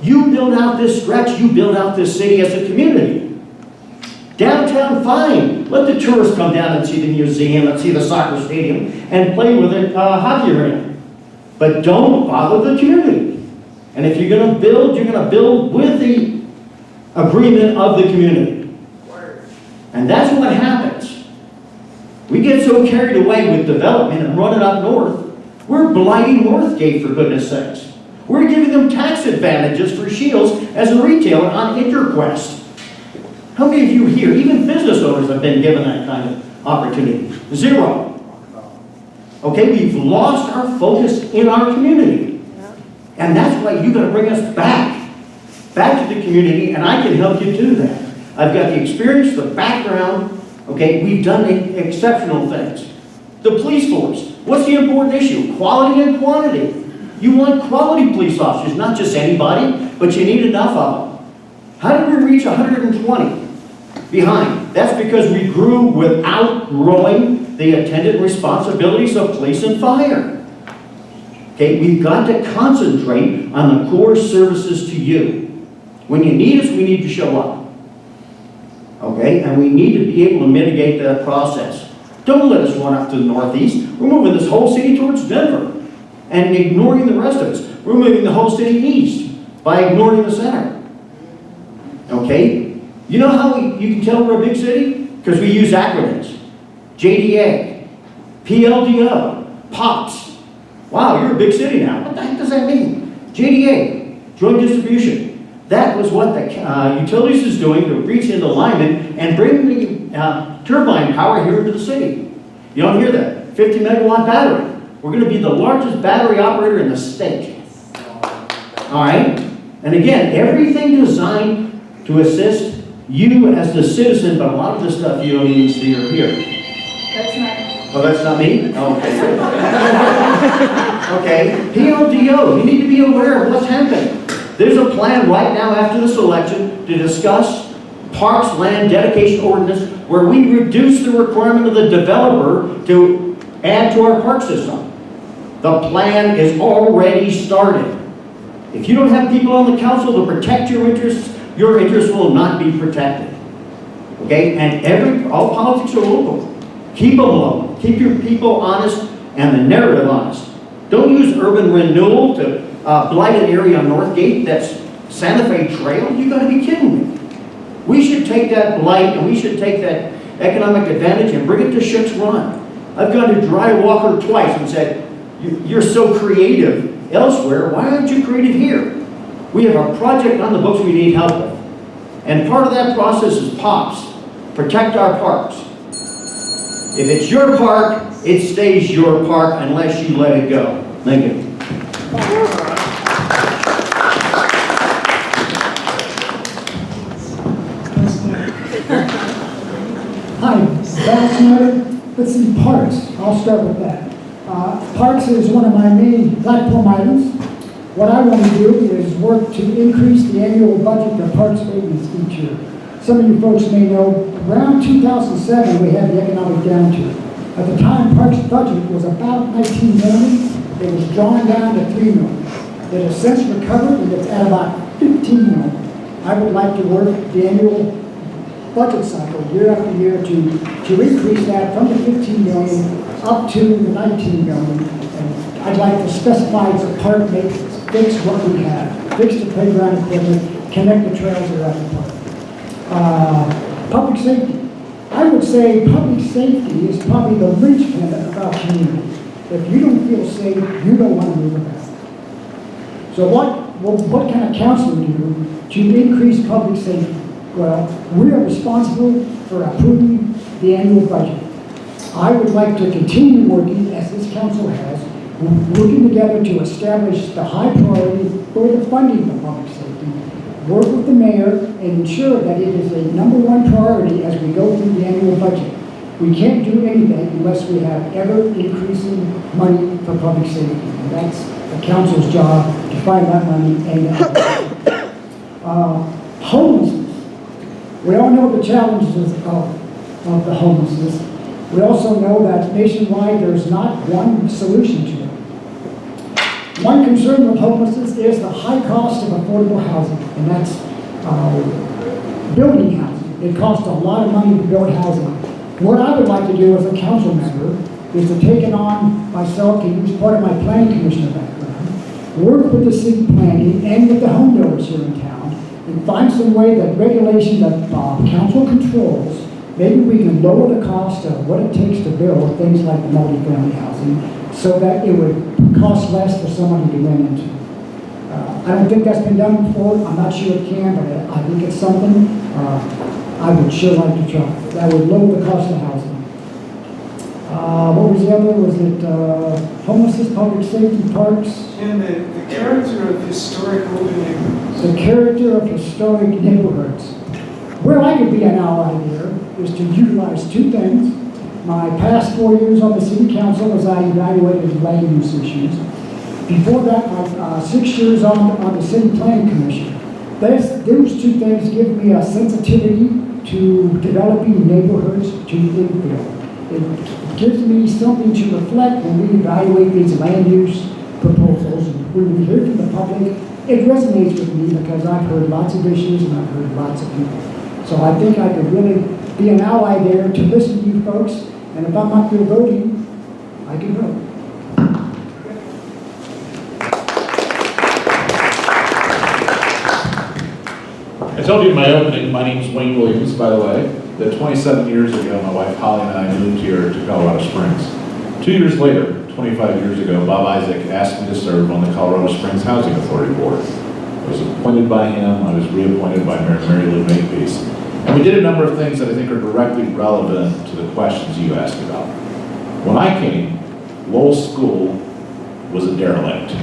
You build out this stretch, you build out this city as a community. Downtown, fine. Let the tourists come down and see the museum and see the soccer stadium and play with the hockey arena. But don't bother the community. And if you're going to build, you're going to build with the agreement of the community. And that's what happens. We get so carried away with development and running up north. We're blighting Northgate, for goodness sakes. We're giving them tax advantages for Shields as a retailer on Interquest. How many of you here, even business owners, have been given that kind of opportunity? Zero. Okay, we've lost our focus in our community. And that's why you got to bring us back to the community, and I can help you do that. I've got the experience, the background. Okay, we've done exceptional things. The police force. What's the important issue? Quality and quantity. You want quality police officers, not just anybody, but you need enough of them. How did we reach 120 behind? That's because we grew without growing the attendant responsibilities of police and fire. Okay, we've got to concentrate on the core services to you. When you need us, we need to show up. Okay, and we need to be able to mitigate that process. Don't let us run up to the northeast. We're moving this whole city towards Denver and ignoring the rest of us. We're moving the whole city east by ignoring the center. Okay? You know how you can tell we're a big city? Because we use acronyms. JDA, PLDO, POPs. Wow, you're a big city now. What the heck does that mean? JDA, Joint Distribution. That was what the utilities is doing to reach into alignment and bring the turbine power here into the city. You don't hear that. 50 megawatt battery. We're going to be the largest battery operator in the state. All right? And again, everything designed to assist you as the citizen, but a lot of the stuff you don't even see or hear. That's not. Oh, that's not me? Oh, okay. Okay. PLDO, you need to be aware of what's happening. There's a plan right now after this election to discuss parks land dedication ordinance where we reduce the requirement of the developer to add to our park system. The plan is already started. If you don't have people on the council to protect your interests will not be protected. Okay? And all politics are local. Keep them local. Keep your people honest and the narrative honest. Don't use urban renewal to blight an area on Northgate that's Santa Fe Trail. You gotta be kidding me. We should take that blight and we should take that economic advantage and bring it to Schitt's Run. I've gone to Dry Walker twice and said, you're so creative elsewhere, why aren't you creative here? We have a project on the books we need help with. And part of that process is POPs, protect our parks. If it's your park, it stays your park unless you let it go. Thank you. Hi, Val Snyder. Let's see, parks. I'll start with that. Parks is one of my main platform items. What I want to do is work to increase the annual budget for parks maintenance each year. Some of you folks may know, around 2007, we had the economic downturn. At the time, parks budget was about 19 million. It was drawn down to 3 million. It has since recovered and it's at about 15 million. I would like to work the annual budget cycle year after year to increase that from the 15 million up to the 19 million. And I'd like to specify as a park maintenance, fix what we have, fix the playground equipment, connect the trails around the park. Public safety. I would say public safety is probably the linchpin of our community. If you don't feel safe, you don't want to move about. So what can a council do to increase public safety? Well, we are responsible for approving the annual budget. I would like to continue working, as this council has, working together to establish the high priority for the funding of public safety, work with the mayor, and ensure that it is a #1 priority as we go through the annual budget. We can't do anything unless we have ever-increasing money for public safety. And that's the council's job to find that money and homelessness. We all know the challenges of the homelessness. We also know that nationwide there's not one solution to it. One concern with homelessness is the high cost of affordable housing, and that's building housing. It costs a lot of money to build housing. What I would like to do as a council member is to take it on myself to use part of my planning commissioner background, work with the city planning and with the home builders here in town, and find some way that regulation that council controls, maybe we can lower the cost of what it takes to build things like multifamily housing so that it would cost less for somebody to rent into. I don't think that's been done before. I'm not sure it can, but I think it's something I would sure like to try. That would lower the cost of housing. What was the other? Was it homelessness, public safety, parks? And the character of historic urban neighborhoods. The character of historic neighborhoods. Where I could be an ally here is to utilize two things. My past 4 years on the city council as I evaluated land use issues. Before that, my 6 years on the city planning commission. Those two things give me a sensitivity to developing neighborhoods to infill. It gives me something to reflect when we evaluate these land use proposals. When we hear from the public, it resonates with me because I've heard lots of issues and I've heard lots of people. So I think I could really be an ally there to listen to you folks, and if I'm up here voting, I can vote. I told you in my opening, my name's Wayne Williams, by the way, that 27 years ago, my wife Holly and I moved here to Colorado Springs. 2 years later, 25 years ago, Bob Isaac asked me to serve on the Colorado Springs Housing Authority Board. I was appointed by him, I was reappointed by Mary Lou Makepeace. And we did a number of things that I think are directly relevant to the questions you asked about. When I came, Lowell School was a derelict.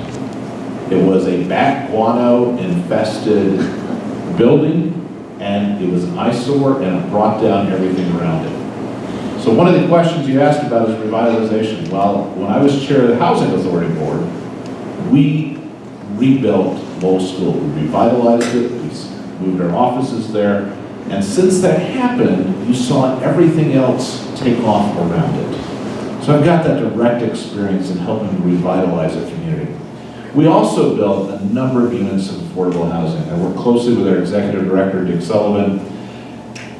It was a bat guano infested building, and it was an eyesore, and it brought down everything around it. So one of the questions you asked about is revitalization. Well, when I was chair of the Housing Authority Board, we rebuilt Lowell School. We revitalized it, we moved our offices there, And since that happened, you saw everything else take off around it. So I've got that direct experience in helping to revitalize a community. We also built a number of units of affordable housing. I worked closely with our executive director, Dick Sullivan.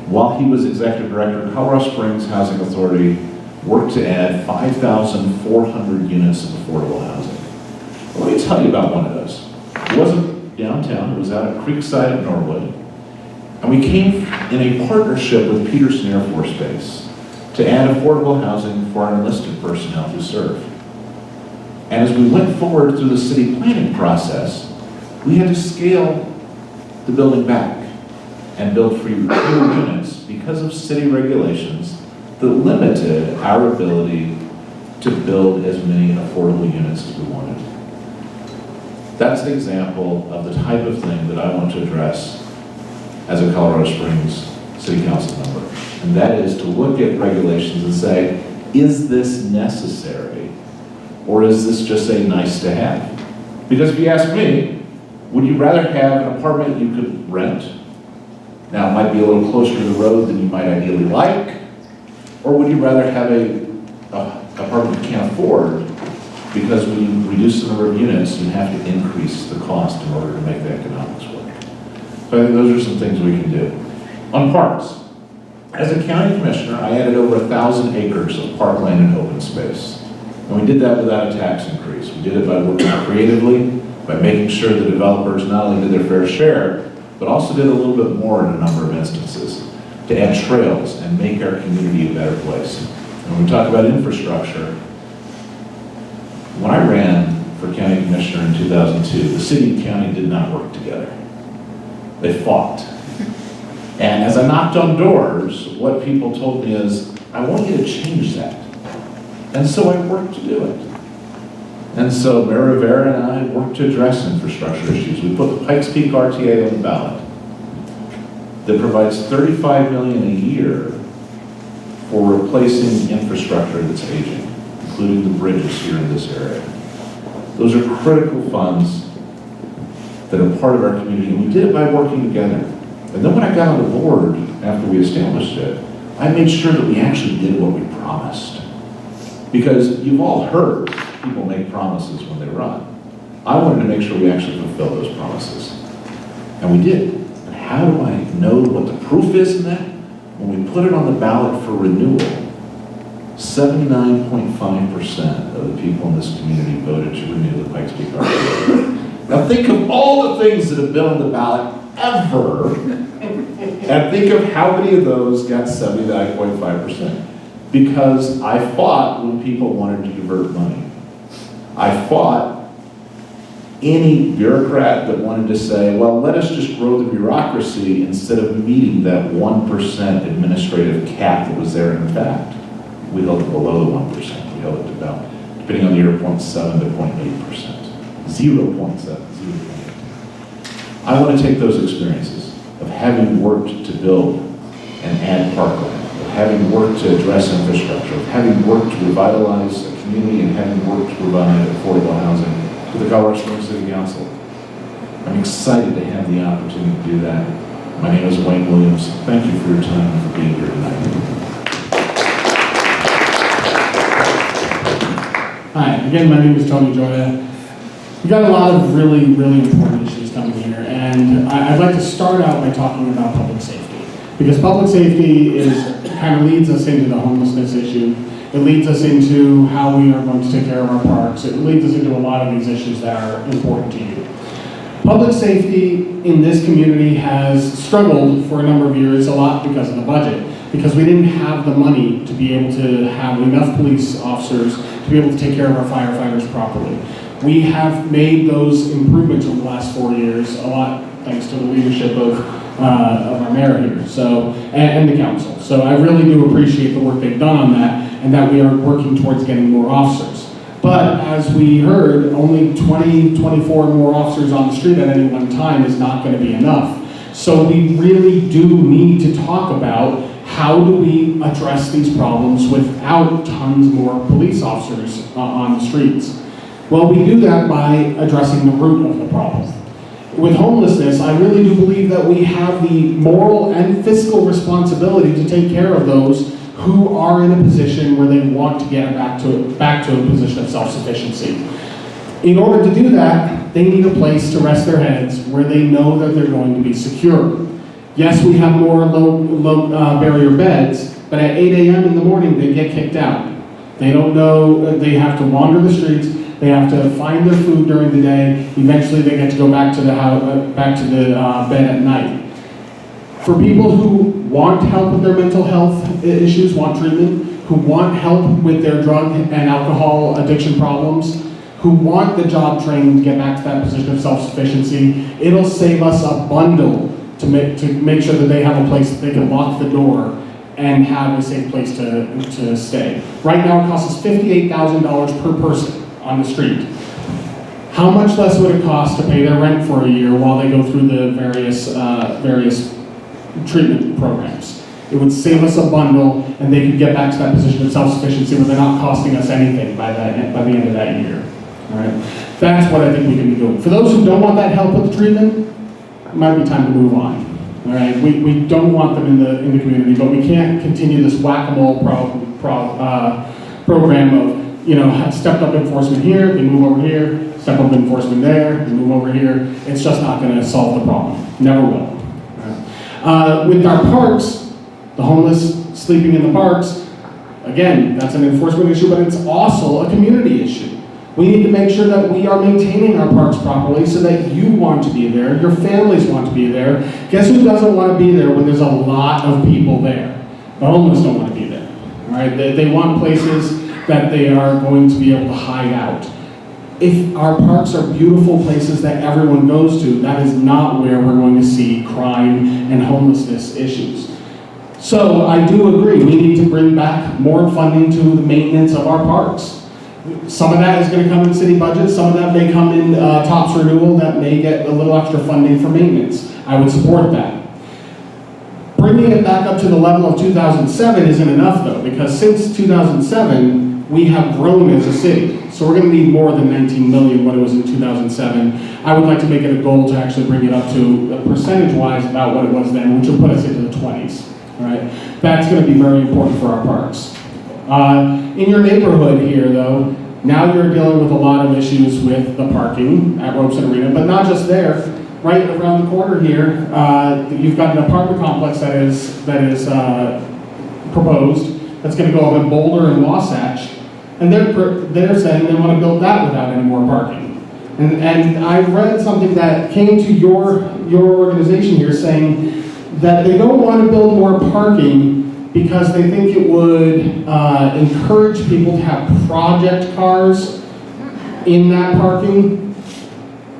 While he was executive director, Colorado Springs Housing Authority worked to add 5,400 units of affordable housing. Let me tell you about one of those. It wasn't downtown, it was out at Creekside at Norwood. And we came in a partnership with Peterson Air Force Base to add affordable housing for our enlisted personnel to serve. And as we went forward through the city planning process, we had to scale the building back and build fewer units because of city regulations that limited our ability to build as many affordable units as we wanted. That's an example of the type of thing that I want to address as a Colorado Springs City Council member. And that is to look at regulations and say, is this necessary? Or is this just a nice to have? Because if you ask me, would you rather have an apartment you could rent? Now, it might be a little closer to the road than you might ideally like. Or would you rather have an apartment you can't afford, because when you reduce the number of units, you have to increase the cost in order to make the economics work. So I think those are some things we can do. On parks, as a county commissioner, I added over 1,000 acres of parkland and open space. And we did that without a tax increase. We did it by working creatively, by making sure the developers not only did their fair share, but also did a little bit more in a number of instances to add trails and make our community a better place. And when we talk about infrastructure, when I ran for county commissioner in 2002, the city and county did not work together. They fought. And as I knocked on doors, what people told me is, I want you to change that. And so I worked to do it. And so Mayor Rivera and I worked to address infrastructure issues. We put the Pikes Peak RTA on the ballot that provides $35 million a year for replacing infrastructure that's aging, including the bridges here in this area. Those are critical funds that are part of our community, and we did it by working together. And then when I got on the board, after we established it, I made sure that we actually did what we promised. Because you've all heard people make promises when they run. I wanted to make sure we actually fulfill those promises. And we did. And how do I know what the proof is in that? When we put it on the ballot for renewal, 79.5% of the people in this community voted to renew the Pikes Peak RTA. Now think of all the things that have been on the ballot ever, and think of how many of those got 79.5%. Because I fought when people wanted to divert money. I fought any bureaucrat that wanted to say, well, let us just grow the bureaucracy instead of meeting that 1% administrative cap that was there. In fact, we held it below the 1%. We held it to about, depending on the year, 0.7 to 0.8%. 0.7, 0.8. I want to take those experiences of having worked to build and add parkland, of having worked to address infrastructure, of having worked to revitalize a community, and having worked to provide affordable housing to the Colorado Springs City Council. I'm excited to have the opportunity to do that. My name is Wayne Williams. Thank you for your time and for being here tonight. Hi, again, my name is Tony Joya. We've got a lot of really, really important issues coming here, and I'd like to start out by talking about public safety. Because public safety kind of leads us into the homelessness issue. It leads us into how we are going to take care of our parks. It leads us into a lot of these issues that are important to you. Public safety in this community has struggled for a number of years, a lot because of the budget. Because we didn't have the money to be able to have enough police officers to be able to take care of our firefighters properly. We have made those improvements over the last 4 years, a lot thanks to the leadership of our mayor here, and the council. So I really do appreciate the work they've done on that, and that we are working towards getting more officers. But as we heard, only 24 more officers on the street at any one time is not going to be enough. So we really do need to talk about how do we address these problems without tons more police officers on the streets. Well, we do that by addressing the root of the problem. with homelessness, I really do believe that we have the moral and fiscal responsibility to take care of those who are in a position where they want to get back to a position of self-sufficiency. In order to do that, they need a place to rest their heads where they know that they're going to be secure. Yes, we have more low barrier beds, but at 8 a.m. in the morning, they get kicked out. They don't know, they have to wander the streets, they have to find their food during the day, eventually they get to go back to the bed at night. For people who want help with their mental health issues, want treatment, who want help with their drug and alcohol addiction problems, who want the job training to get back to that position of self-sufficiency, it'll save us a bundle to make sure that they have a place that they can lock the door and have a safe place to stay. Right now it costs us $58,000 per person on the street. How much less would it cost to pay their rent for a year while they go through the various treatment programs? It would save us a bundle, and they could get back to that position of self-sufficiency where they're not costing us anything by the end of that year. All right? That's what I think we can be doing. For those who don't want that help with the treatment, it might be time to move on. All right? We don't want them in the community, but we can't continue this whack-a-mole program of, have stepped up enforcement here, they move over here, step up enforcement there, they move over here. It's just not going to solve the problem. Never will. With our parks, the homeless sleeping in the parks, again, that's an enforcement issue, but it's also a community issue. We need to make sure that we are maintaining our parks properly so that you want to be there, your families want to be there. Guess who doesn't want to be there when there's a lot of people there? The homeless don't want to be there. All right? They want places that they are going to be able to hide out. If our parks are beautiful places that everyone goes to, that is not where we're going to see crime and homelessness issues. So I do agree, we need to bring back more funding to the maintenance of our parks. Some of that is going to come in city budget, some of that may come in TOPS renewal, that may get a little extra funding for maintenance. I would support that. Bringing it back up to the level of 2007 isn't enough though, because since 2007, we have grown as a city. So we're going to need more than 19 million what it was in 2007. I would like to make it a goal to actually bring it up to percentage-wise about what it was then, which will put us into the 20s. All right? That's going to be very important for our parks. In your neighborhood here, though, now you're dealing with a lot of issues with the parking at Robeson Arena, but not just there. Right around the corner here, you've got an apartment complex that is proposed. That's going to go up in Boulder and Wasatch, and they're saying they want to build that without any more parking. And I read something that came to your organization here saying that they don't want to build more parking because they think it would encourage people to have project cars in that parking.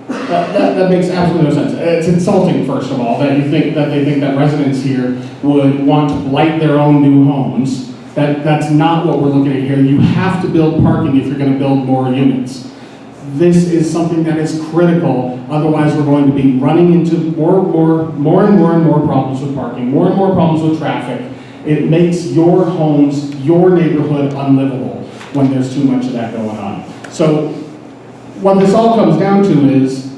That makes absolutely no sense. It's insulting, first of all, that they think that residents here would want to blight their own new homes. That's not what we're looking at here. You have to build parking if you're going to build more units. This is something that is critical. Otherwise, we're going to be running into more and more problems with parking, more and more problems with traffic. It makes your homes, your neighborhood unlivable when there's too much of that going on. So what this all comes down to is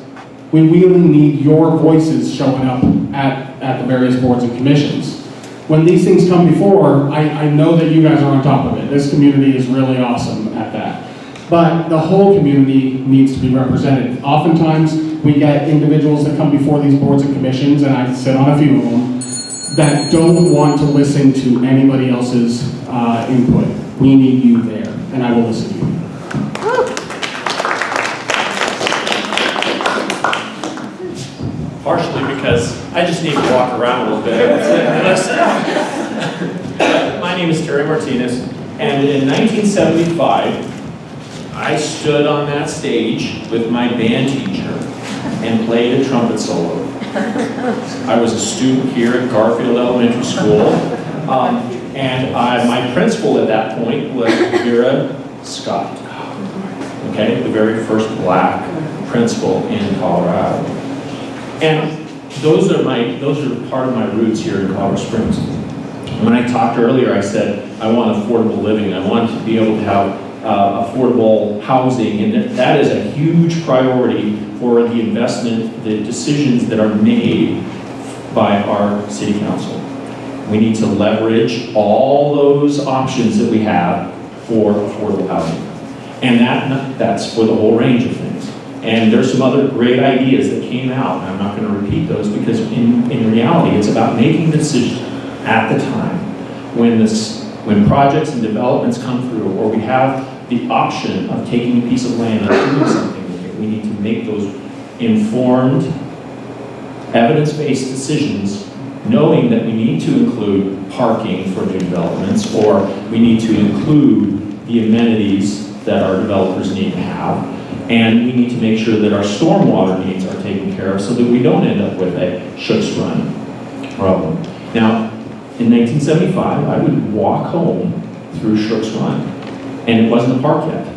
we really need your voices showing up at the various boards and commissions. When these things come before, I know that you guys are on top of it. This community is really awesome at that. But the whole community needs to be represented. Oftentimes, we get individuals that come before these boards and commissions, and I sit on a few of them, that don't want to listen to anybody else's input. We need you there, and I will listen to you. Partially because I just need to walk around a little bit. My name is Terry Martinez, and in 1975, I stood on that stage with my band teacher and played a trumpet solo. I was a student here at Garfield Elementary School, and my principal at that point was Vera Scott, okay, the very first black principal in Colorado. And those are part of my roots here in Colorado Springs. When I talked earlier, I said I want affordable living. I want to be able to have affordable housing, and that is a huge priority for the investment, the decisions that are made by our city council. We need to leverage all those options that we have for affordable housing. And that's for the whole range of things. And there's some other great ideas that came out, and I'm not going to repeat those because in reality, it's about making decisions at the time when projects and developments come through, or we have the option of taking a piece of land and doing something with it. We need to make those informed, evidence-based decisions, knowing that we need to include parking for new developments, or we need to include the amenities that our developers need to have, and we need to make sure that our stormwater needs are taken care of so that we don't end up with a Shooks Run problem. Now, in 1975, I would walk home through Shooks Run, and it wasn't a park yet.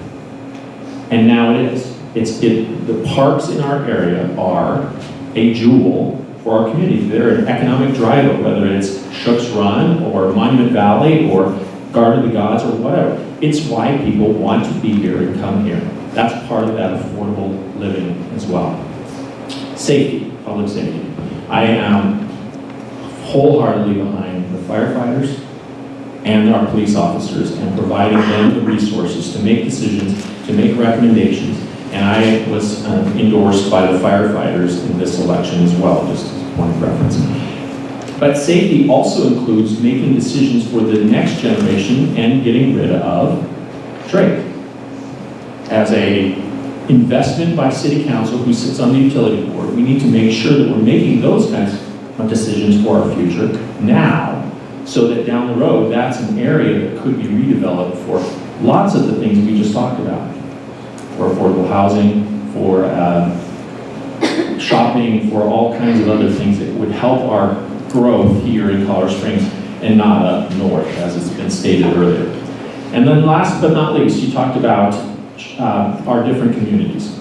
And now it is. The parks in our area are a jewel for our community. They're an economic driver, whether it's Shooks Run or Monument Valley or Garden of the Gods or whatever. It's why people want to be here and come here. That's part of that affordable living as well. Safety, public safety. I am wholeheartedly behind the firefighters and our police officers and providing them the resources to make decisions, to make recommendations. And I was endorsed by the firefighters in this election as well, just as a point of reference. But safety also includes making decisions for the next generation and getting rid of Drake. As a investment by city council who sits on the utility board, we need to make sure that we're making those kinds of decisions for our future now, so that down the road, that's an area that could be redeveloped for lots of the things we just talked about. For affordable housing, for shopping, for all kinds of other things that would help our growth here in Colorado Springs and not up north, as it's been stated earlier. And then last but not least, you talked about our different communities.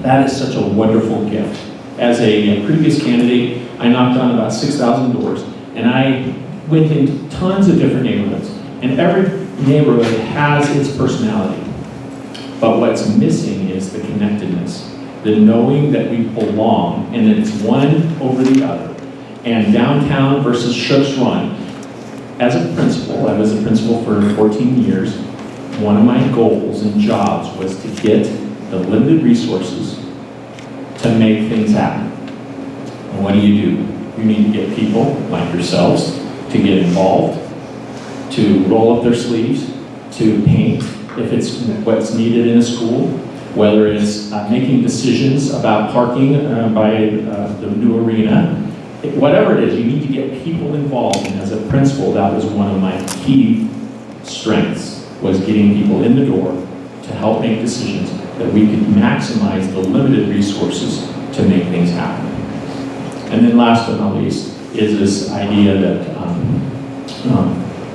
That is such a wonderful gift. As a previous candidate, I knocked on about 6,000 doors, and I went into tons of different neighborhoods, and every neighborhood has its personality. But what's missing is the connectedness, the knowing that we belong, and that it's one over the other. And downtown versus Shooks Run. As a principal, I was a principal for 14 years, one of my goals and jobs was to get the limited resources to make things happen. And what do? You need to get people like yourselves to get involved, to roll up their sleeves, to paint if it's what's needed in a school, whether it's making decisions about parking by the new arena. Whatever it is, you need to get people involved, and as a principal, that was one of my key strengths, was getting people in the door to help make decisions that we could maximize the limited resources to make things happen. And then last but not least is this idea that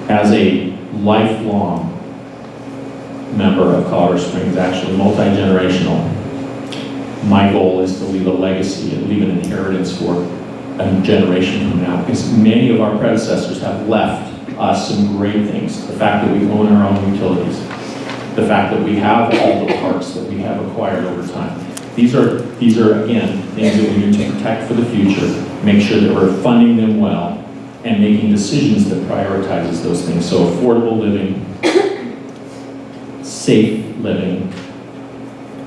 as a lifelong member of Colorado Springs, actually multi-generational, my goal is to leave a legacy and leave an inheritance for a generation from now, because many of our predecessors have left us some great things. The fact that we own our own utilities, the fact that we have all the parks that we have acquired over time. These are again, things that we need to protect for the future, make sure that we're funding them well, and making decisions that prioritizes those things. So affordable living, safe living.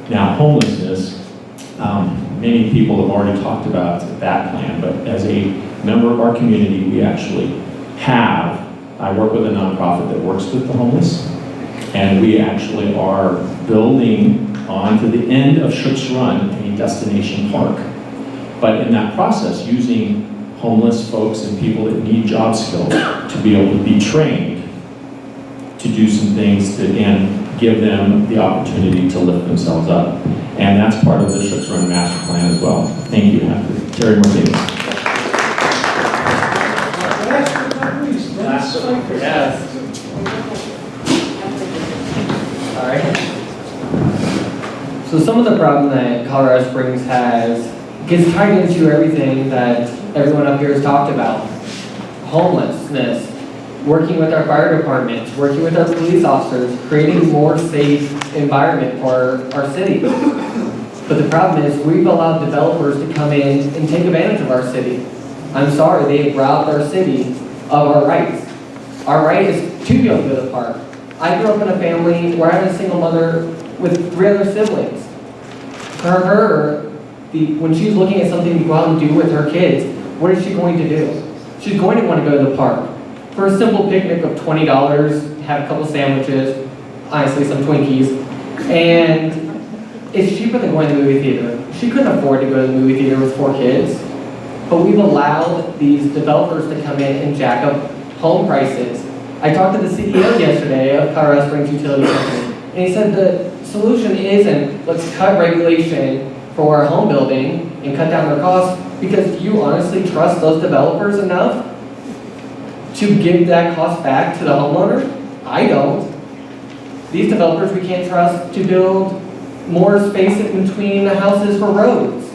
Now homelessness, many people have already talked about that plan, but as a member of our community, we actually I work with a nonprofit that works with the homeless, and we actually are building onto the end of Shooks Run a destination park. But in that process, using homeless folks and people that need job skills to be able to be trained to do some things to, again, give them the opportunity to lift themselves up. And that's part of the Shooks Run master plan as well. Thank you, Terry Martinez. Yes. All right. So some of the problem that Colorado Springs has gets tied into everything that everyone up here has talked about. Homelessness, working with our fire departments, working with our police officers, creating a more safe environment for our city. But the problem is we've allowed developers to come in and take advantage of our city. I'm sorry, they have robbed our city of our rights. Our right is to be able to go to the park. I grew up in a family where I had a single mother with 3 other siblings. When she's looking at something to go out and do with her kids, what is she going to do? She's going to want to go to the park for a simple picnic of $20, have a couple sandwiches, honestly some Twinkies, and it's cheaper than going to the movie theater. She couldn't afford to go to the movie theater with 4 kids, but we've allowed these developers to come in and jack up home prices. I talked to the CEO yesterday of Colorado Springs Utility Company, and he said the solution isn't let's cut regulation for our home building and cut down their costs, because you honestly trust those developers enough to give that cost back to the homeowner? I don't. These developers we can't trust to build more space in between the houses for roads.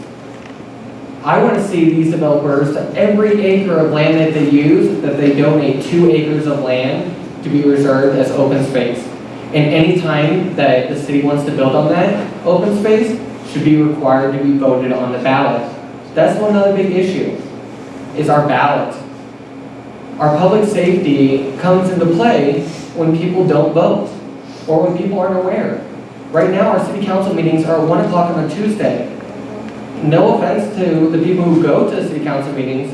I want to see these developers, every acre of land that they use, that they donate 2 acres of land to be reserved as open space. And any time that the city wants to build on that open space, should be required to be voted on the ballot. That's one other big issue, is our ballot. Our public safety comes into play when people don't vote, or when people aren't aware. Right now, our city council meetings are at 1 o'clock on a Tuesday. No offense to the people who go to city council meetings,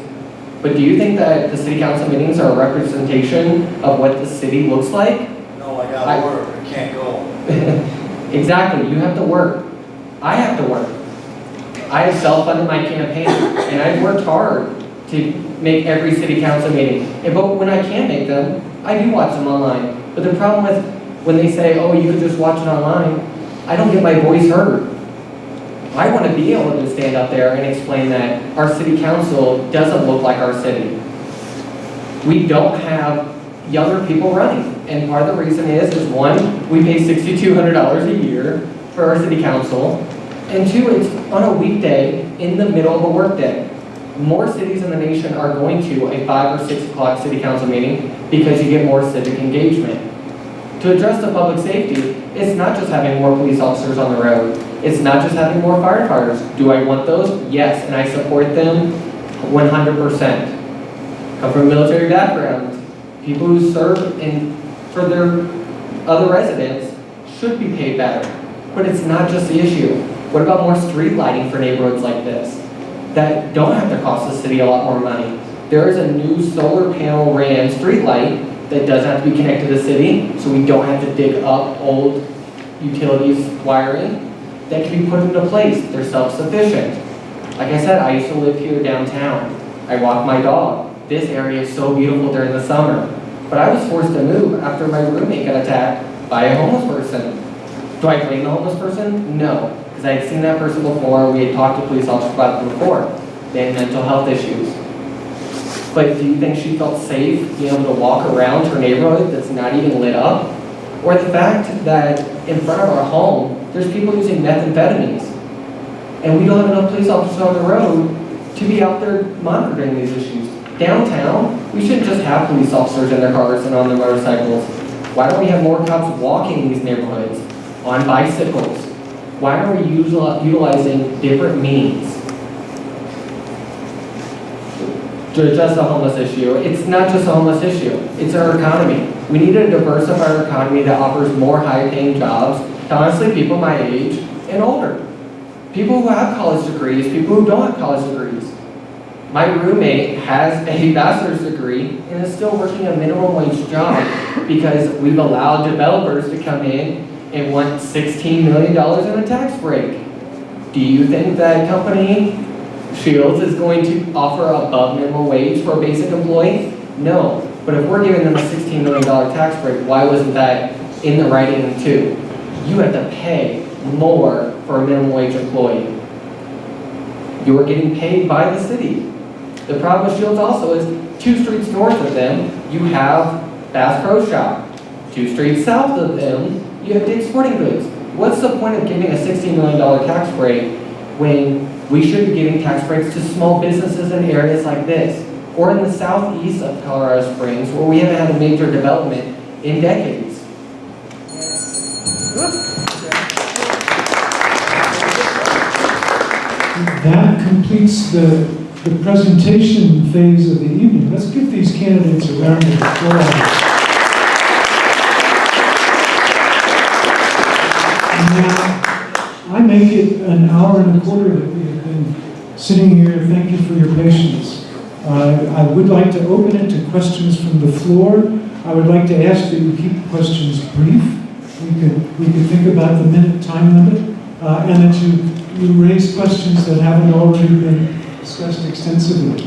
but do you think that the city council meetings are a representation of what the city looks like? No, I gotta work, I can't go. Exactly, you have to work. I have to work. I have self-funded my campaign, and I've worked hard to make every city council meeting. But when I can't make them, I do watch them online. But the problem with when they say, oh, you can just watch it online, I don't get my voice heard. I want to be able to stand up there and explain that our city council doesn't look like our city. We don't have younger people running. And part of the reason is one, we pay $6,200 a year for our city council, and 2, it's on a weekday in the middle of a workday. More cities in the nation are going to a 5 or 6 o'clock city council meeting because you get more civic engagement. To address the public safety, it's not just having more police officers on the road. It's not just having more firefighters. Do I want those? Yes, and I support them 100%. Come from military backgrounds. People who serve for their other residents should be paid better. But it's not just the issue. What about more street lighting for neighborhoods like this that don't have to cost the city a lot more money? There is a new solar panel ran street light that doesn't have to be connected to the city, so we don't have to dig up old utilities wiring that can be put into place. They're self-sufficient. Like I said, I used to live here downtown. I walk my dog. This area is so beautiful during the summer. But I was forced to move after my roommate got attacked by a homeless person. Do I blame the homeless person? No, because I had seen that person before. We had talked to police officers about them before. They had mental health issues. But do you think she felt safe being able to walk around her neighborhood that's not even lit up? Or the fact that in front of our home, there's people using methamphetamines. And we don't have enough police officers on the road to be out there monitoring these issues. Downtown, we shouldn't just have police officers in their cars and on their motorcycles. Why don't we have more cops walking these neighborhoods, on bicycles? Why are we utilizing different means to address the homeless issue? It's not just a homeless issue, it's our economy. We need to diversify our economy that offers more high-paying jobs to honestly people my age and older. People who have college degrees, people who don't have college degrees. My roommate has a bachelor's degree and is still working a minimum wage job because we've allowed developers to come in and want $16 million in a tax break. Do you think that company, Shields, is going to offer above minimum wage for a basic employee? No. But if we're giving them a $16 million tax break, why wasn't that in the writing too? You have to pay more for a minimum wage employee. You are getting paid by the city. The problem with Shields also is 2 streets north of them, you have Bass Pro Shop. 2 streets south of them, you have Dick's Sporting Goods. What's the point of giving a $16 million tax break when we should be giving tax breaks to small businesses in areas like this? or in the southeast of Colorado Springs, where we haven't had a major development in decades. That completes the presentation phase of the evening. Let's give these candidates a round of applause. Now, I make it an hour and a quarter that we have been sitting here. Thank you for your patience. I would like to open it to questions from the floor. I would like to ask that you keep questions brief. We could think about the minute time limit, and that you raise questions that haven't already been discussed extensively.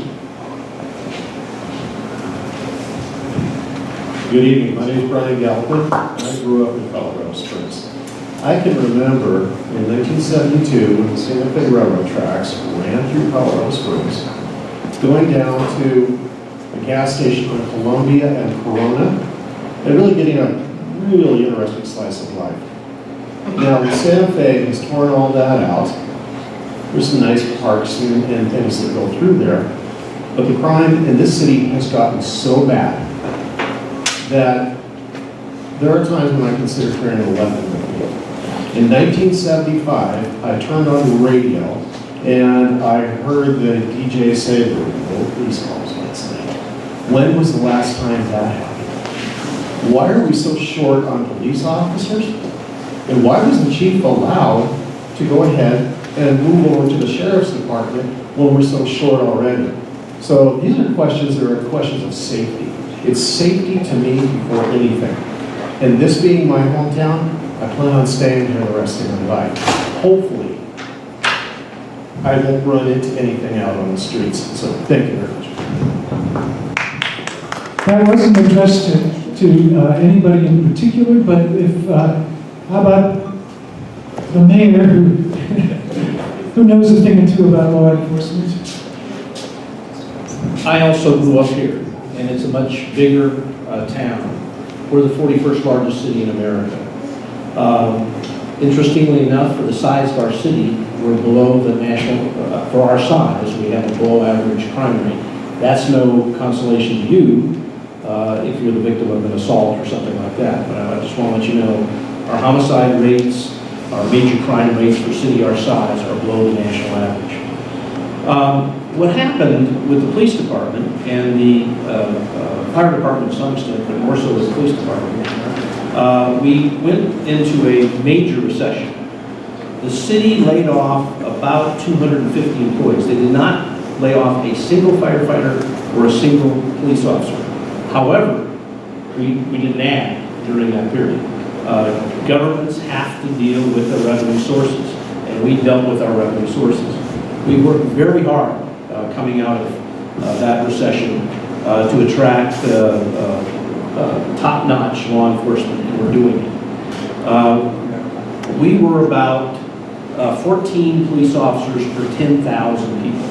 Good evening, my name is Brian Galpin. I grew up in Colorado Springs. I can remember in 1972 when the Santa Fe Railroad tracks ran through Colorado Springs, going down to a gas station in Columbia and Corona, and really getting a really interesting slice of life. Now, Santa Fe has torn all that out. There's some nice parks and things that go through there, but the crime in this city has gotten so bad that there are times when I consider carrying a weapon with me. In 1975, I turned on the radio and I heard the DJ say there were no police calls last night. When was the last time that happened? Why are we so short on police officers? And why was the chief allowed to go ahead and move over to the sheriff's department when we're so short already? So these are questions that are questions of safety. It's safety to me before anything. And this being my hometown, I plan on staying here the rest of my life. Hopefully, I won't run into anything out on the streets. So thank you very much. That wasn't addressed to anybody in particular, but if, how about the mayor who knows a thing or two about law enforcement? I also grew up here, and it's a much bigger town. We're the 41st largest city in America. Interestingly enough, for the size of our city, we're below the national, for our size, we have a below average crime rate. That's no consolation to you if you're the victim of an assault or something like that. But I just want to let you know, our homicide rates, our major crime rates for a city our size are below the national average. What happened with the police department and the fire department to some extent, but more so with the police department, we went into a major recession. The city laid off about 250 employees. They did not lay off a single firefighter or a single police officer. However, we didn't add during that period. Governments have to deal with their revenue sources, and we dealt with our revenue sources. We worked very hard coming out of that recession to attract top-notch law enforcement, and we're doing it. We were about 14 police officers per 10,000 people.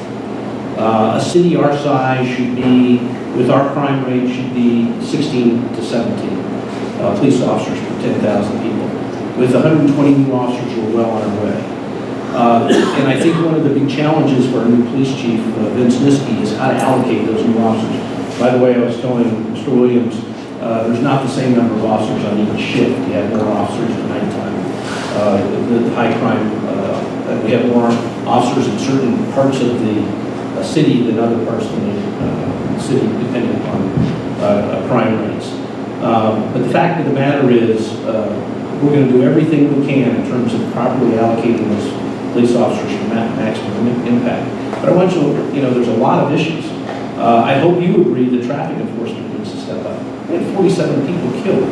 A city our size should be, with our crime rate, should be 16 to 17 police officers per 10,000 people. With 120 new officers, we're well on our way. And I think one of the big challenges for our new police chief, Vince Niski, is how to allocate those new officers. By the way, I was telling Mr. Williams, there's not the same number of officers on each shift. You have more officers at nighttime. The high crime, we have more officers in certain parts of the city than other parts of the city, depending upon crime rates. But the fact of the matter is, we're going to do everything we can in terms of properly allocating those police officers for maximum impact. But I want you to know, there's a lot of issues. I hope you agree that traffic enforcement needs to step up. We had 47 people killed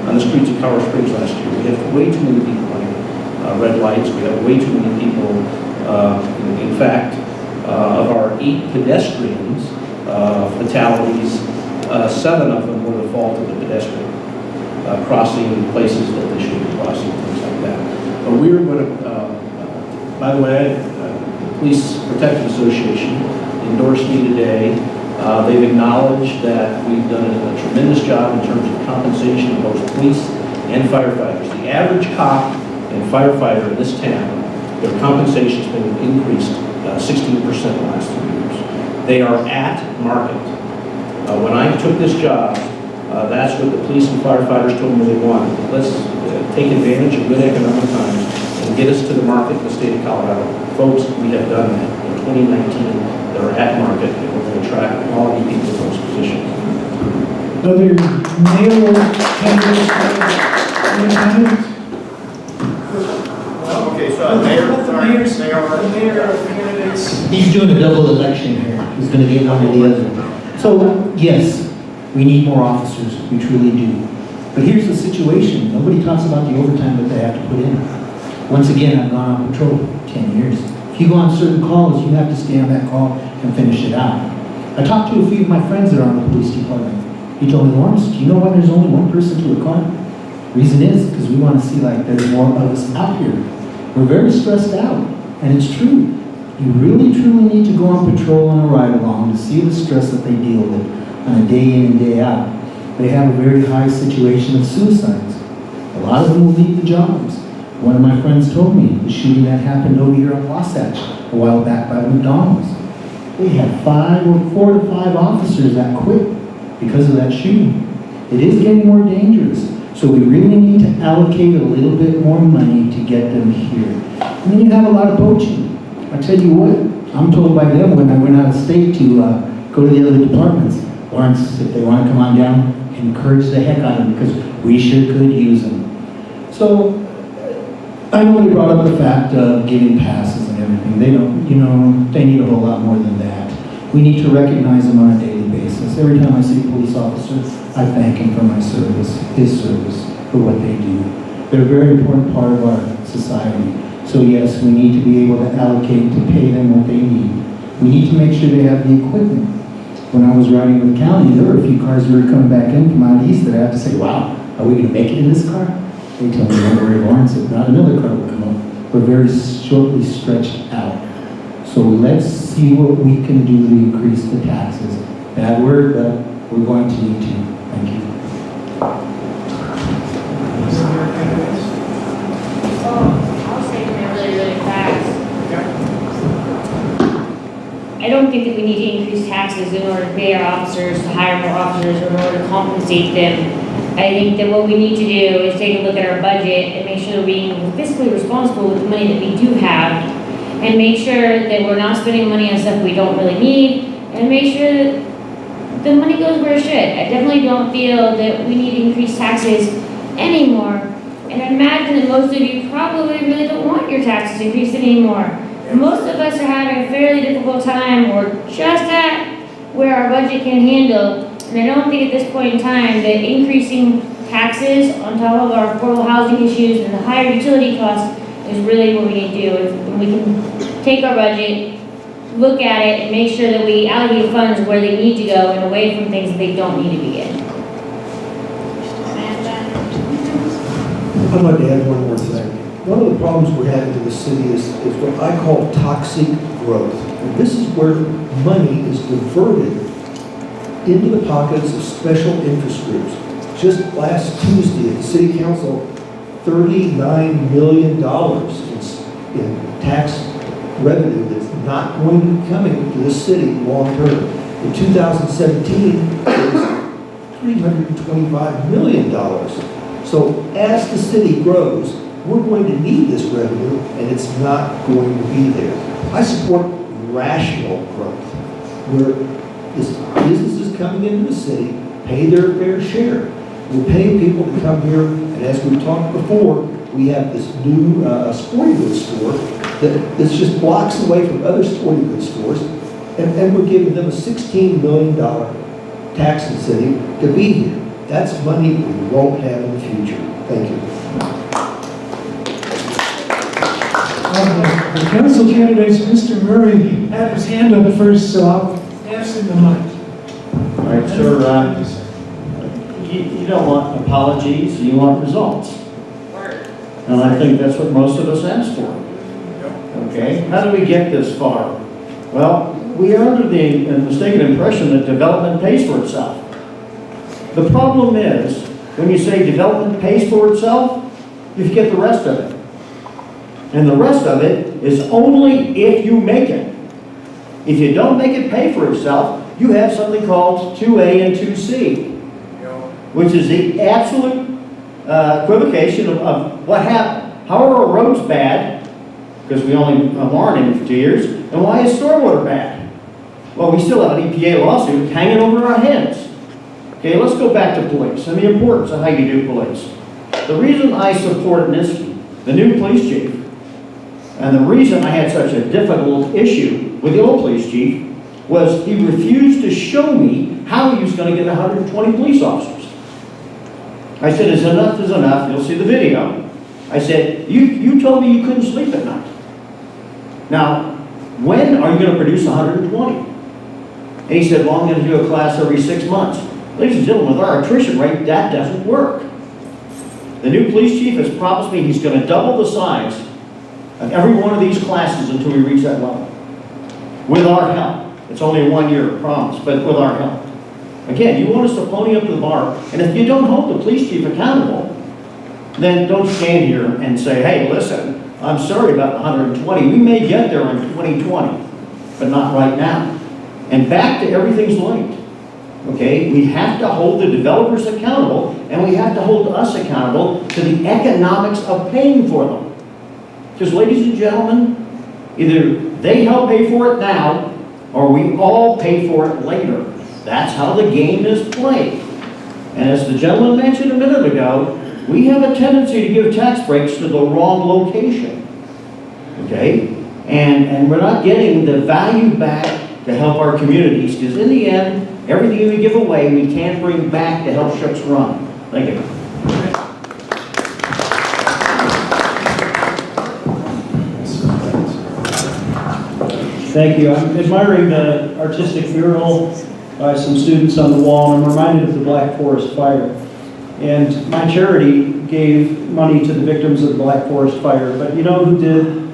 on the streets of Colorado Springs last year. We have way too many people running red lights. We have way too many people. In fact, of our 8 pedestrians fatalities, 7 of them were the fault of the pedestrian crossing places that they shouldn't be crossing, things like that. But we were going to, by the way, the Police Protective Association endorsed me today. They've acknowledged that we've done a tremendous job in terms of compensation of both police and firefighters. The average cop and firefighter in this town, their compensation's been increased 16% in the last 3 years. They are at market. When I took this job, that's what the police and firefighters told me they wanted. Let's take advantage of good economic times and get us to the market in the state of Colorado. Folks, we have done that. In 2019, they're at market, and we're going to attract quality people to those positions. Other male candidates? Other candidates? Okay, so mayor candidates. He's doing a double election here. He's gonna get one or the other. So, yes, we need more officers, we truly do. But here's the situation, nobody talks about the overtime that they have to put in. Once again, I've gone on patrol 10 years. If you go on certain calls, you have to stay on that call and finish it out. I talked to a few of my friends that are on the police department. He told me, Lawrence, do you know why there's only one person to a car? Reason is, because we want to see like there's more of us out here. We're very stressed out, and it's true. You really, truly need to go on patrol on a ride-along to see the stress that they deal with on a day in and day out. They have a very high situation of suicides. A lot of them will leave the jobs. One of my friends told me the shooting that happened over here at Wasatch a while back by the McDonald's. They had 4 to 5 officers that quit because of that shooting. It is getting more dangerous. So we really need to allocate a little bit more money to get them here. And then you have a lot of poaching. I tell you what, I'm told by them when I went out of state to go to the other departments, Lawrence, if they want to come on down, encourage the heck out of them because we sure could use them. So I know they brought up the fact of giving passes and everything. They don't, they need a whole lot more than that. We need to recognize them on a daily basis. Every time I see a police officer, I thank him for my service, his service, for what they do. They're a very important part of our society. So yes, we need to be able to allocate to pay them what they need. We need to make sure they have the equipment. When I was riding with the county, there were a few cars that were coming back in from out east that I had to say, wow, are we going to make it in this car? They tell me, don't worry, Lawrence, if not, another car will come up. We're very shortly stretched out. So let's see what we can do to increase the taxes. Bad word, but we're going to need to. Thank you. I'll say something really, really fast. I don't think that we need to increase taxes in order to pay our officers, to hire more officers, or in order to compensate them. I think that what we need to do is take a look at our budget and make sure that we're being fiscally responsible with the money that we do have, and make sure that we're not spending money on stuff we don't really need, and make sure that the money goes where it should. I definitely don't feel that we need to increase taxes anymore. And I imagine that most of you probably really don't want your taxes increased anymore. Most of us are having a fairly difficult time, or just at where our budget can handle. And I don't think at this point in time that increasing taxes on top of our affordable housing issues and the higher utility costs is really what we need to do. And we can take our budget, look at it, and make sure that we allocate funds where they need to go and away from things that they don't need to be in. I'd like to add one more thing. One of the problems we're having in the city is what I call toxic growth. And this is where money is diverted into the pockets of special interest groups. Just last Tuesday at the city council, $39 million in tax revenue that's not going to be coming to the city long term. In 2017, it was $325 million. So as the city grows, we're going to need this revenue, and it's not going to be there. I support rational growth, where this businesses coming into the city pay their fair share. We're paying people to come here, and as we talked before, we have this new sporting goods store that's just blocks away from other sporting goods stores, and we're giving them a $16 million tax incentive to be here. That's money we won't have in the future. Thank you. The council candidates, Mr. Murray had his hand up first, so I'll pass him the mic. All right, sir, you don't want apologies, you want results. And I think that's what most of us ask for. Okay, how do we get this far? Well, we are under the mistaken impression that development pays for itself. The problem is, when you say development pays for itself, you forget the rest of it. And the rest of it is only if you make it. If you don't make it pay for itself, you have something called 2A and 2C, which is the absolute equivocation of what happened. How are our roads bad? Because we only warranted them for 2 years. And why is stormwater bad? Well, we still have an EPA lawsuit hanging over our heads. Okay, let's go back to police and the importance of how you do police. The reason I support Niski, the new police chief, and the reason I had such a difficult issue with the old police chief was he refused to show me how he was going to get 120 police officers. I said, enough is enough. You'll see the video. I said, you told me you couldn't sleep at night. Now, when are you going to produce 120? And he said, well, I'm going to do a class every 6 months. Ladies and gentlemen, with our attrition rate, that doesn't work. The new police chief has promised me he's going to double the size of every one of these classes until we reach that level. With our help. It's only a 1 year promise, but with our help. Again, you want us to pony up to the bar, and if you don't hold the police chief accountable, then don't stand here and say, hey, listen, I'm sorry about 120. We may get there in 2020, but not right now. And back to everything's linked. Okay, we have to hold the developers accountable, and we have to hold us accountable to the economics of paying for them. Because, ladies and gentlemen, either they help pay for it now, or we all pay for it later. That's how the game is played. And as the gentleman mentioned a minute ago, we have a tendency to give tax breaks to the wrong location. Okay? And we're not getting the value back to help our communities, because in the end, everything we give away, we can't bring back to help ships run. Thank you. Thank you. I'm admiring the artistic mural by some students on the wall, and I'm reminded of the Black Forest Fire. And my charity gave money to the victims of the Black Forest Fire, but you know who did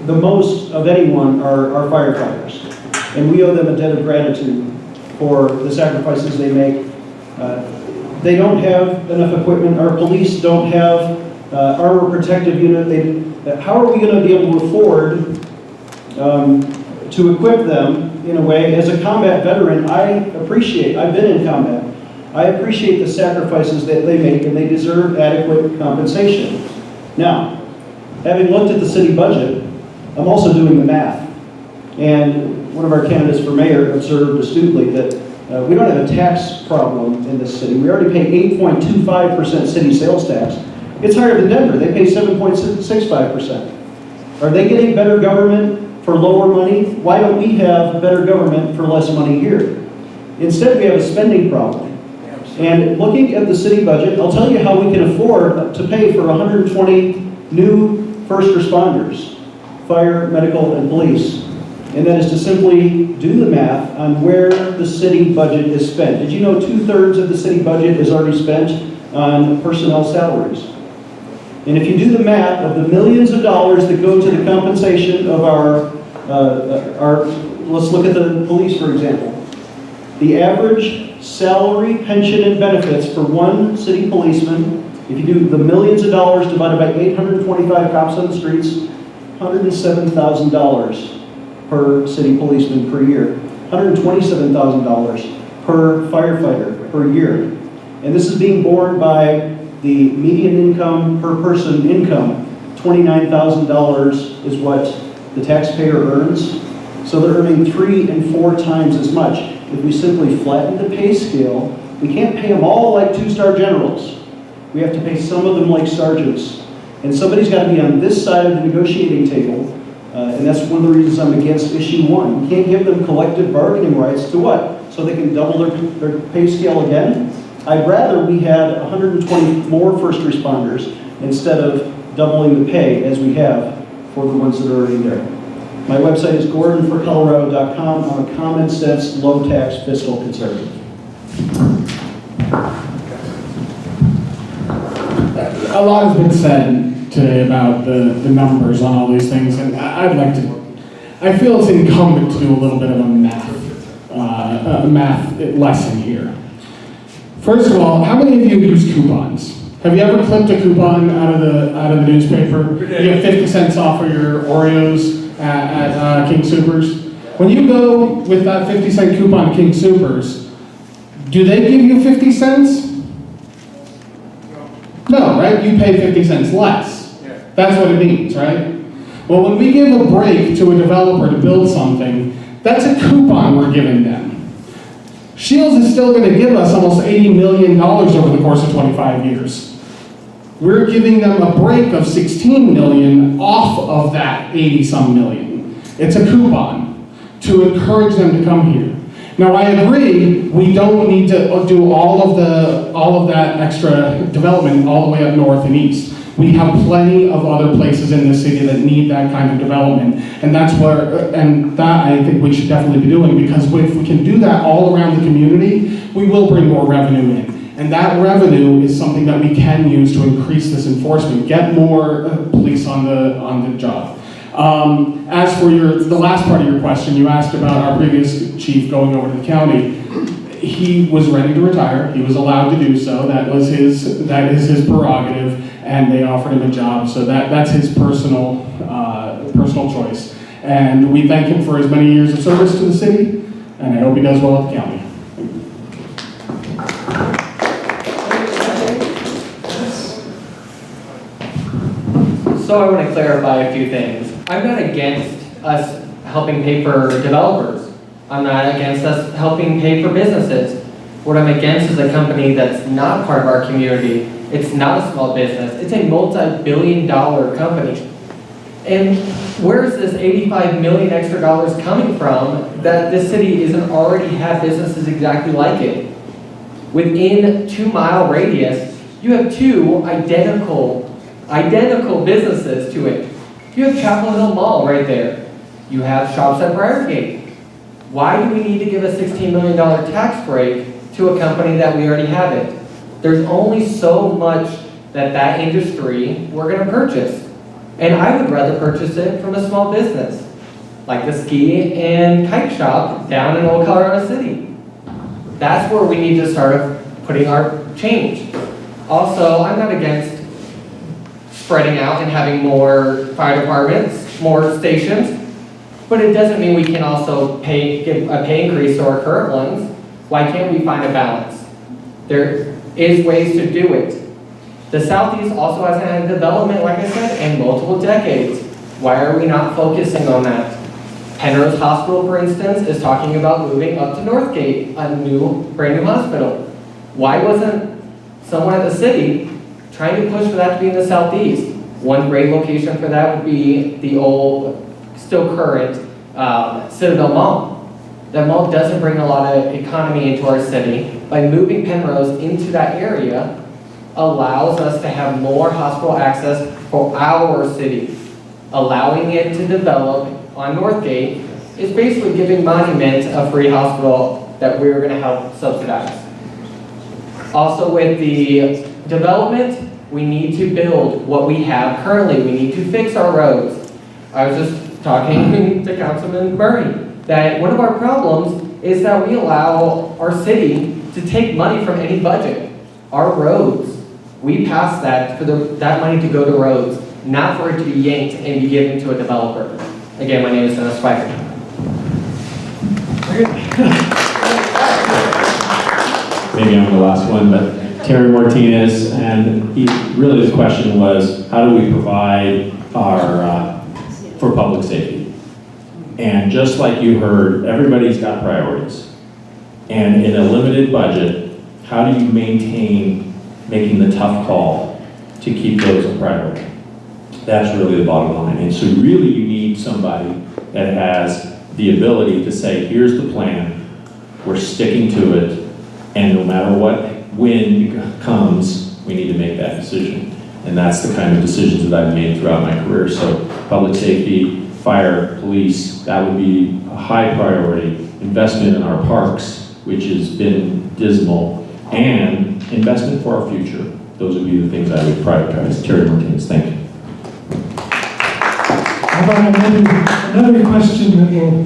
the most of anyone are our firefighters. And we owe them a debt of gratitude for the sacrifices they make. They don't have enough equipment. Our police don't have armor protective unit. How are we going to be able to afford to equip them in a way? As a combat veteran, I've been in combat. I appreciate the sacrifices that they make, and they deserve adequate compensation. Now, having looked at the city budget, I'm also doing the math. And one of our candidates for mayor observed astutely that we don't have a tax problem in this city. We already pay 8.25% city sales tax. It's higher than Denver. They pay 7.65%. Are they getting better government for lower money? Why don't we have better government for less money here? Instead, we have a spending problem. And looking at the city budget, I'll tell you how we can afford to pay for 120 new first responders, fire, medical, and police. And that is to simply do the math on where the city budget is spent. Did you know 2/3 of the city budget is already spent on personnel salaries? And if you do the math of the millions of dollars that go to the compensation of our let's look at the police, for example. The average salary, pension, and benefits for one city policeman, if you do the millions of dollars divided by 825 cops on the streets, $107,000 per city policeman per year, $127,000 per firefighter per year. And this is being borne by the median income per person income. $29,000 is what the taxpayer earns. So they're earning 3 and 4 times as much. If we simply flatten the pay scale, we can't pay them all like 2-star generals. We have to pay some of them like sergeants. And somebody's got to be on this side of the negotiating table. And that's one of the reasons I'm against issue 1. You can't give them collective bargaining rights to what? So they can double their pay scale again? I'd rather we had 120 more first responders instead of doubling the pay as we have for the ones that are already there. My website is gordonforcolorado.com. I'm a common sense, low tax fiscal conservative. A lot has been said today about the numbers on all these things, and I feel it's incumbent to do a little bit of a math lesson here. First of all, how many of you use coupons? Have you ever clipped a coupon out of the newspaper? You get 50 cents off of your Oreos at King Soopers. When you go with that 50-cent coupon to King Soopers, do they give you 50 cents? No, right? You pay 50 cents less. That's what it means, right? Well, when we give a break to a developer to build something, that's a coupon we're giving them. Shields is still going to give us almost $80 million over the course of 25 years. We're giving them a break of $16 million off of that 80-some million. It's a coupon to encourage them to come here. Now, I agree, we don't need to do all of that extra development all the way up north and east. We have plenty of other places in this city that need that kind of development, and that I think we should definitely be doing, because if we can do that all around the community, we will bring more revenue in. And that revenue is something that we can use to increase this enforcement, get more police on the job. As for the last part of your question, you asked about our previous chief going over to the county. He was ready to retire. He was allowed to do so. That is his prerogative, and they offered him a job. So that's his personal choice. And we thank him for his many years of service to the city, and I hope he does well at the county. So I want to clarify a few things. I'm not against us helping pay for developers. I'm not against us helping pay for businesses. What I'm against is a company that's not part of our community. It's not a small business. It's a multi-billion-dollar company. And where's this $85 million extra dollars coming from that this city doesn't already have businesses exactly like it? Within 2-mile radius, you have 2 identical businesses to it. You have Chapel Hill Mall right there. You have shops at Briargate. Why do we need to give a $16 million tax break to a company that we already have it? There's only so much that industry we're going to purchase. And I would rather purchase it from a small business, like the ski and kite shop down in Old Colorado City. That's where we need to start putting our change. Also, I'm not against spreading out and having more fire departments, more stations, but it doesn't mean we can also give a pay increase to our current ones. Why can't we find a balance? There is ways to do it. The Southeast also hasn't had development, like I said, in multiple decades. Why are we not focusing on that? Penrose Hospital, for instance, is talking about moving up to Northgate, a brand new hospital. Why wasn't someone at the city trying to push for that to be in the Southeast? One great location for that would be the old, still current, Citadel Mall. That mall doesn't bring a lot of economy into our city. By moving Penrose into that area, allows us to have more hospital access for our city. Allowing it to develop on Northgate is basically giving Monument a free hospital that we're going to help subsidize. Also, with the development, we need to build what we have currently. We need to fix our roads. I was just talking to Councilman Murray that one of our problems is that we allow our city to take money from any budget. Our roads, we pass that for that money to go to roads, not for it to be yanked and be given to a developer. Again, my name is Dennis Spiker. Maybe I'm the last one, but Terry Martinez, and really the question was, how do we provide for public safety? And just like you heard, everybody's got priorities. And in a limited budget, how do you maintain making the tough call to keep those a priority? That's really the bottom line. And so really you need somebody that has the ability to say, here's the plan, we're sticking to it, and no matter what wind comes, we need to make that decision. And that's the kind of decisions that I've made throughout my career. So public safety, fire, police, that would be a high priority. Investment in our parks, which has been dismal, and investment for our future. Those would be the things I would prioritize. Terry Martinez, thank you. How about another question that will...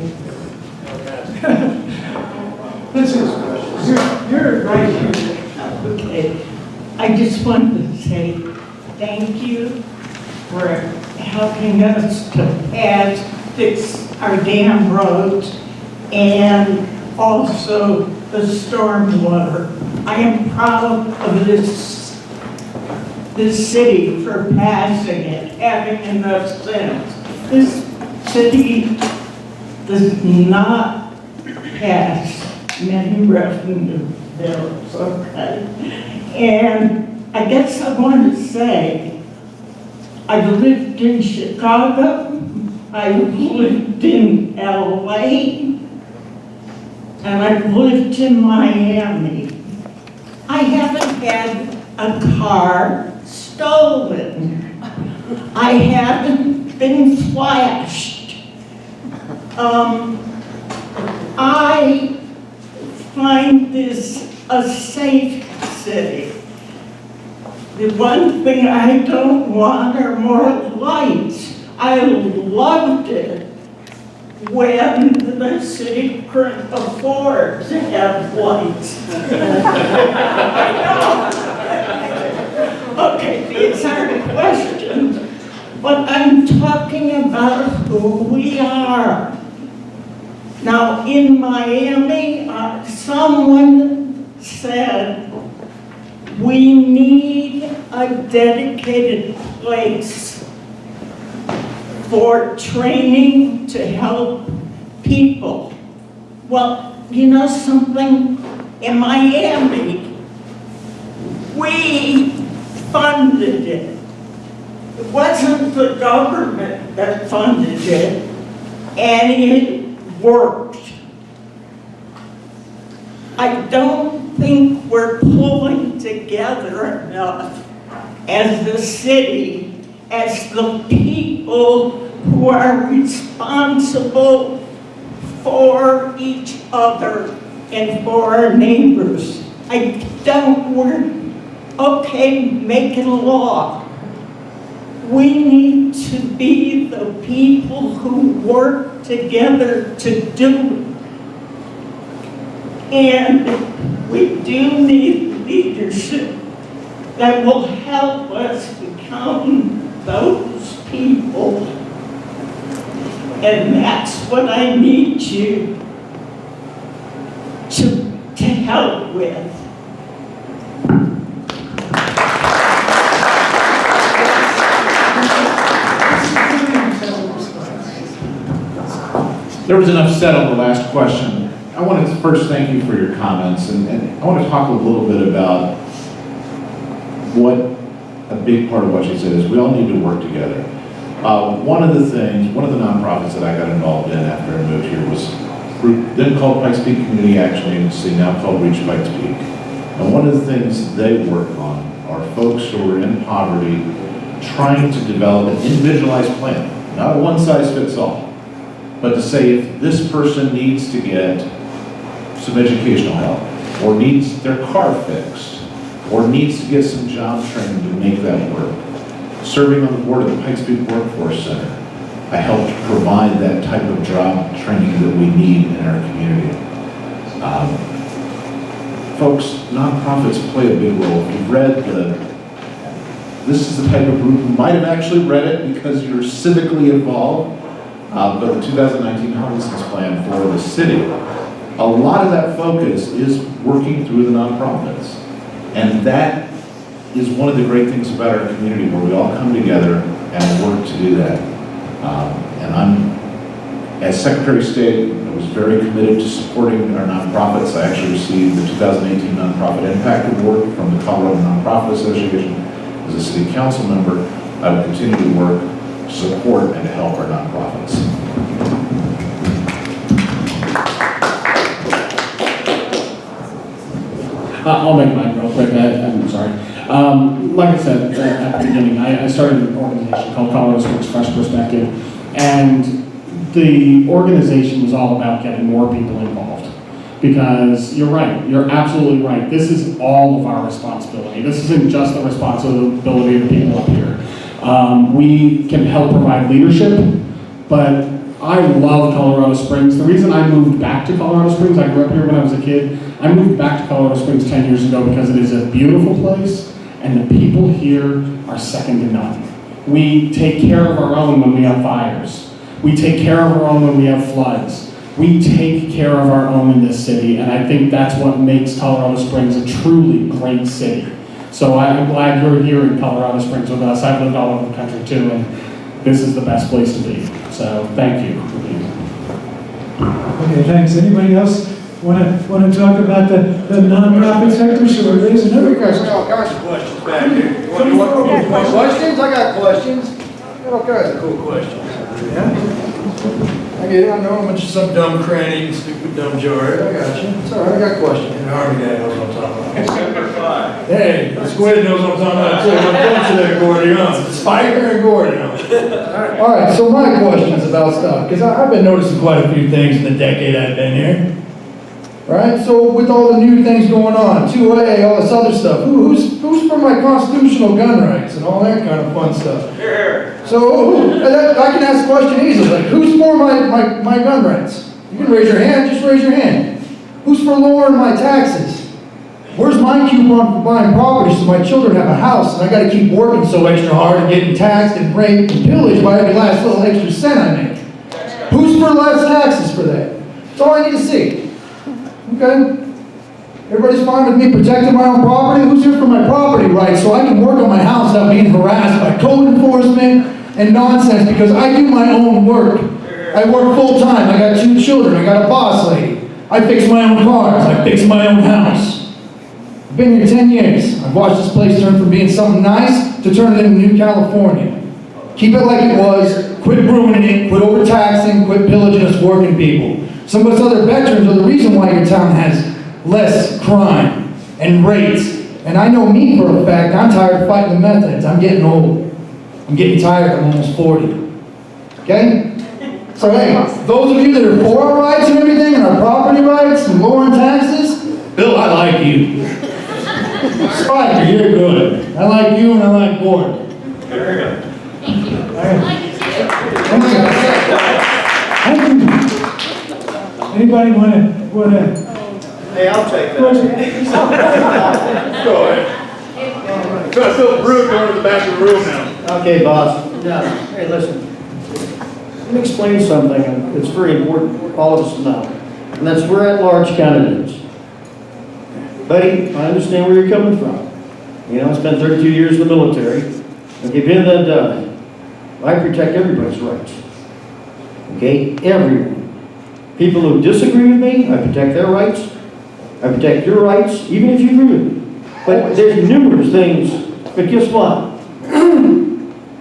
This is, you're right here. Okay. I just wanted to say thank you for helping us to pass fix our dam roads and also the stormwater. I am proud of this city for passing it, having enough sense. This city does not pass many revenue bills, okay? And I guess I want to say, I've lived in Chicago, I've lived in LA, and I've lived in Miami. I haven't had a car stolen. I haven't been flashed. I find this a safe city. The one thing I don't want are more lights. I loved it when the city couldn't afford to have lights. Okay, these aren't questions, but I'm talking about who we are. Now, in Miami, someone said, we need a dedicated place for training to help people. Well, you know something? In Miami, we funded it. It wasn't the government that funded it, and it worked. I don't think we're pulling together enough as the city, as the people who are responsible for each other and for our neighbors. Okay, make it a law. We need to be the people who work together to do it. And we do need leadership that will help us become those people. And that's what I need you to help with. There was enough said on the last question. I want to first thank you for your comments, and I want to talk a little bit about what a big part of what you said is we all need to work together. One of the nonprofits that I got involved in after I moved here was a group then called Pikes Peak Community Action Agency, now called Reach Pikes Peak. And one of the things they work on are folks who are in poverty trying to develop an individualized plan, not a one-size-fits-all. But to say if this person needs to get some educational help, or needs their car fixed, or needs to get some job training to make that work. Serving on the board of the Pikes Peak Workforce Center, I helped provide that type of job training that we need in our community. Folks, nonprofits play a big role. If you've read this is the type of group who might have actually read it because you're civically involved. But the 2019 homelessness plan for the city, a lot of that focus is working through the nonprofits. And that is one of the great things about our community, where we all come together and work to do that. And as Secretary of State, I was very committed to supporting our nonprofits. I actually received the 2018 Nonprofit Impact Award from the Colorado Nonprofit Association. As a city council member, I will continue to work to support and to help our nonprofits. I'll make mine real quick. I'm sorry. Like I said at the beginning, I started an organization called Colorado Springs Fresh Perspective, and the organization was all about getting more people involved. Because you're right, you're absolutely right. This is all of our responsibility. This isn't just the responsibility of the people up here. We can help provide leadership, but I love Colorado Springs. The reason I moved back to Colorado Springs, I grew up here when I was a kid, I moved back to Colorado Springs 10 years ago because it is a beautiful place, and the people here are second to none. We take care of our own when we have fires. We take care of our own when we have floods. We take care of our own in this city, and I think that's what makes Colorado Springs a truly great city. So I'm glad you're here in Colorado Springs with us. I've lived all over the country too, and this is the best place to be. So thank you for being here. Okay, thanks. Anybody else want to talk about the nonprofit sector? Should we raise another question? All kinds of questions back here. You want questions? I got questions. I got all kinds of cool questions. Yeah? I get it. I know I'm just some dumb cranny, stupid dumb jar. I got you. It's all right. I got questions. And the Army guy knows what I'm talking about. Hey, the squid knows what I'm talking about too. What comes to that Gordion? Spiker and Gordion. All right. So my questions about stuff, because I've been noticing quite a few things in the decade I've been here. Right? So with all the new things going on, 2A, all this other stuff, who's for my constitutional gun rights and all that kind of fun stuff? Here. So I can ask the question easily, like, who's for my gun rights? You can raise your hand, just raise your hand. Who's for lowering my taxes? Where's my coupon for buying property so my children have a house and I gotta keep working so extra hard and getting taxed and raped and pillaged by every last little extra cent I make? Who's for less taxes for that? That's all I need to see. Okay? Everybody's fine with me protecting my own property? Who's here for my property rights so I can work on my house without being harassed by code enforcement and nonsense because I do my own work. I work full time. I got 2 children. I got a boss lady. I fix my own cars. I fix my own house. I've been here 10 years. I've watched this place turn from being something nice to turning into New California. Keep it like it was. Quit ruining it. Quit overtaxing. Quit pillaging us working people. Some of us other veterans are the reason why your town has less crime and rates. And I know me for a fact, I'm tired of fighting the methods. I'm getting old. I'm getting tired. I'm almost 40. Okay? So hey, those of you that are for our rights and everything, and our property rights and lowering taxes, Bill, I like you. Spiker, you're good. I like you and I like Gordon. Very good. Thank you. All right. Thank you. Anybody want to? Hey, I'll take that. Go ahead. Try to feel rude going to the back of the room now. Okay, boss. Now, hey, listen. Let me explain something that's very important for all of us to know. And that's we're at-large candidates. Buddy, I understand where you're coming from. You know, I spent 32 years in the military. Okay, being that I protect everybody's rights. Okay, everyone. People who disagree with me, I protect their rights. I protect your rights, even if you agree with me. But there's numerous things. But guess what?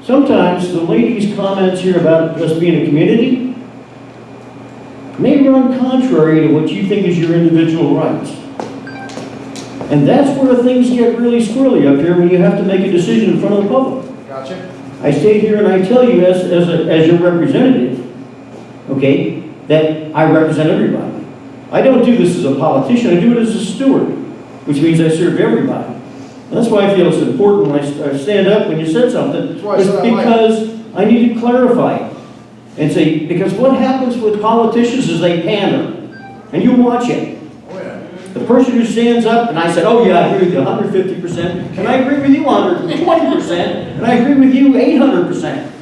Sometimes the lady's comments here about us being a community may run contrary to what you think is your individual rights. And that's where things get really squirrely up here when you have to make a decision in front of the public. Gotcha. I stay here and I tell you as your representative, okay, that I represent everybody. I don't do this as a politician, I do it as a steward, which means I serve everybody. And that's why I feel it's important when I stand up when you said something, because I need to clarify it. And say, because what happens with politicians is they pander, and you watch it. The person who stands up and I said, oh yeah, I agree with you 150%, and I agree with you 120%, and I agree with you 800%.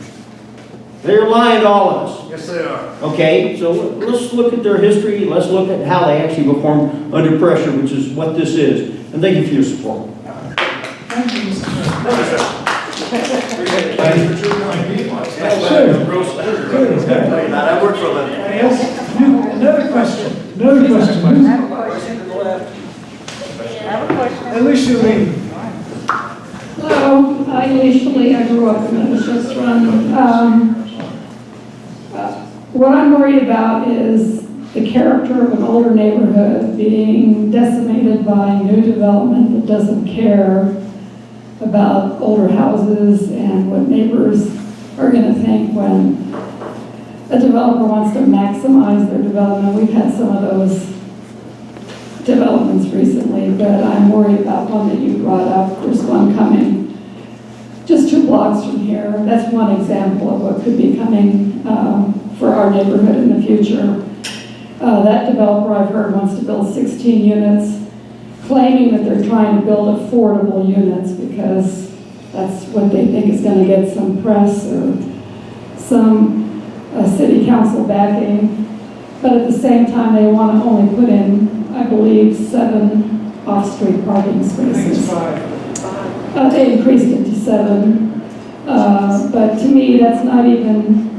They're lying to all of us. Yes, they are. Okay, so let's look at their history, let's look at how they actually perform under pressure, which is what this is. And thank you for your support. Thank you, Mr. President. Thank you for choosing my people. I work for a living. Anybody else? Another question. Another question. Alicia Lee. Hello, I grew up in Medicine Run. What I'm worried about is the character of an older neighborhood being decimated by new development that doesn't care about older houses and what neighbors are going to think when a developer wants to maximize their development. We've had some of those developments recently, but I'm worried about one that you brought up. There's one coming just 2 blocks from here. That's one example of what could be coming for our neighborhood in the future. That developer, I've heard, wants to build 16 units, claiming that they're trying to build affordable units because that's what they think is going to get some press or some city council backing. But at the same time, they want to only put in, I believe, 7 off-street parking spaces. They increased it to 7. But to me, that's not even,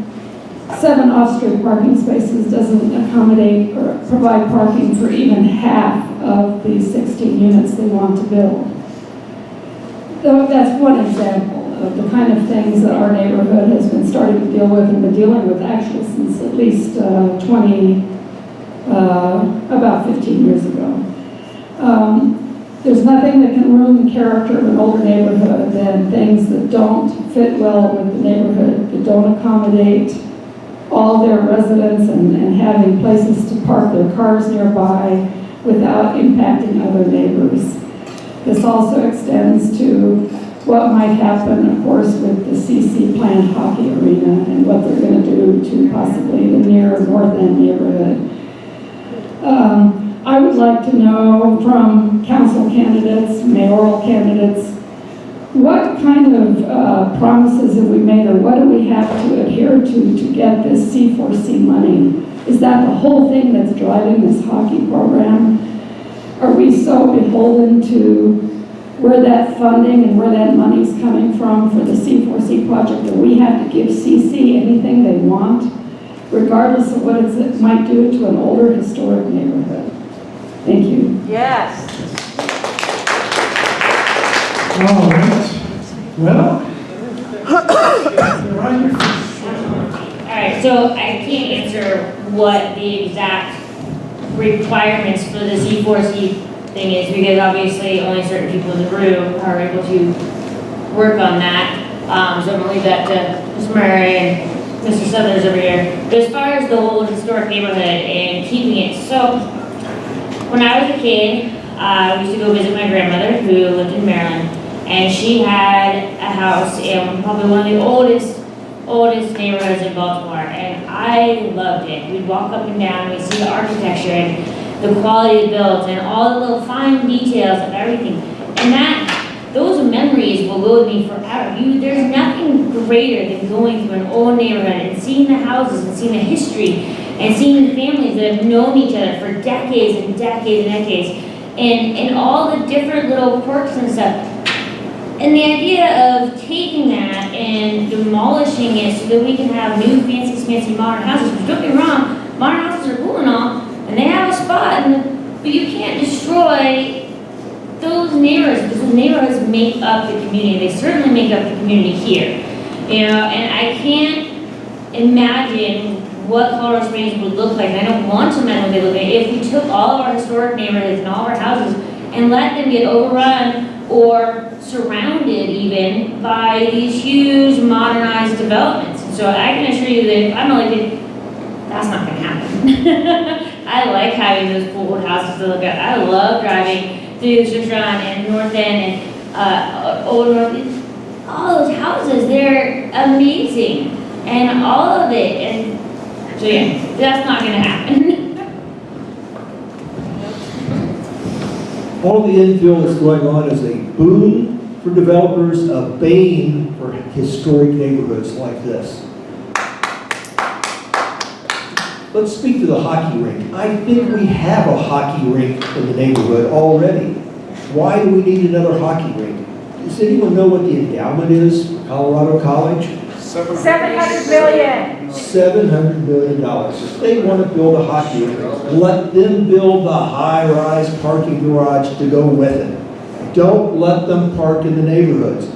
7 off-street parking spaces doesn't accommodate or provide parking for even half of the 16 units they want to build. Though that's one example of the kind of things that our neighborhood has been starting to deal with and been dealing with actually since at least about 15 years ago. There's nothing that can ruin the character of an older neighborhood than things that don't fit well with the neighborhood, that don't accommodate all their residents and having places to park their cars nearby without impacting other neighbors. This also extends to what might happen, of course, with the CC planned hockey arena and what they're going to do to possibly the near North End neighborhood. I would like to know from council candidates, mayoral candidates, what kind of promises have we made, or what do we have to adhere to get this C4C money? Is that the whole thing that's driving this hockey program? Are we so beholden to where that funding and where that money's coming from for the C4C project that we have to give CC anything they want, regardless of what it might do to an older historic neighborhood? Thank you. Yes. All right. Well, Alright, so I can't answer what the exact requirements for the C4C thing is, because obviously only certain people in the room are able to work on that. So I'm gonna leave that to Ms. Murray and Mr. Southers over here. But as far as the whole historic neighborhood and keeping it, so when I was a kid, I used to go visit my grandmother who lived in Maryland, and she had a house in probably one of the oldest neighborhoods in Baltimore, and I loved it. We'd walk up and down, we'd see the architecture and the quality of built and all the little fine details of everything. And those memories will go with me forever. There's nothing greater than going through an old neighborhood and seeing the houses and seeing the history and seeing the families that have known each other for decades and decades and decades, and all the different little quirks and stuff. And the idea of taking that and demolishing it so that we can have new fancy modern houses, which don't get me wrong, modern houses are cool and all, and they have a spot, but you can't destroy those neighborhoods, because the neighborhoods make up the community. They certainly make up the community here. You know, and I can't imagine what Colorado Springs would look like, and I don't want to imagine what they look like, if we took all of our historic neighborhoods and all of our houses and let them get overrun or surrounded even by these huge modernized developments. And so I can assure you that if I'm elected, that's not going to happen. I like having those cool old houses to look at. I love driving through Citron and North End and Old North. All those houses, they're amazing. And all of it. And so yeah, that's not going to happen. All the infill that's going on is a boon for developers, a bane for historic neighborhoods like this. Let's speak to the hockey rink. I think we have a hockey rink in the neighborhood already. Why do we need another hockey rink? Does anyone know what the endowment is for Colorado College? $700 million. $700 million. If they want to build a hockey rink, let them build the high-rise parking garage to go with it. Don't let them park in the neighborhoods.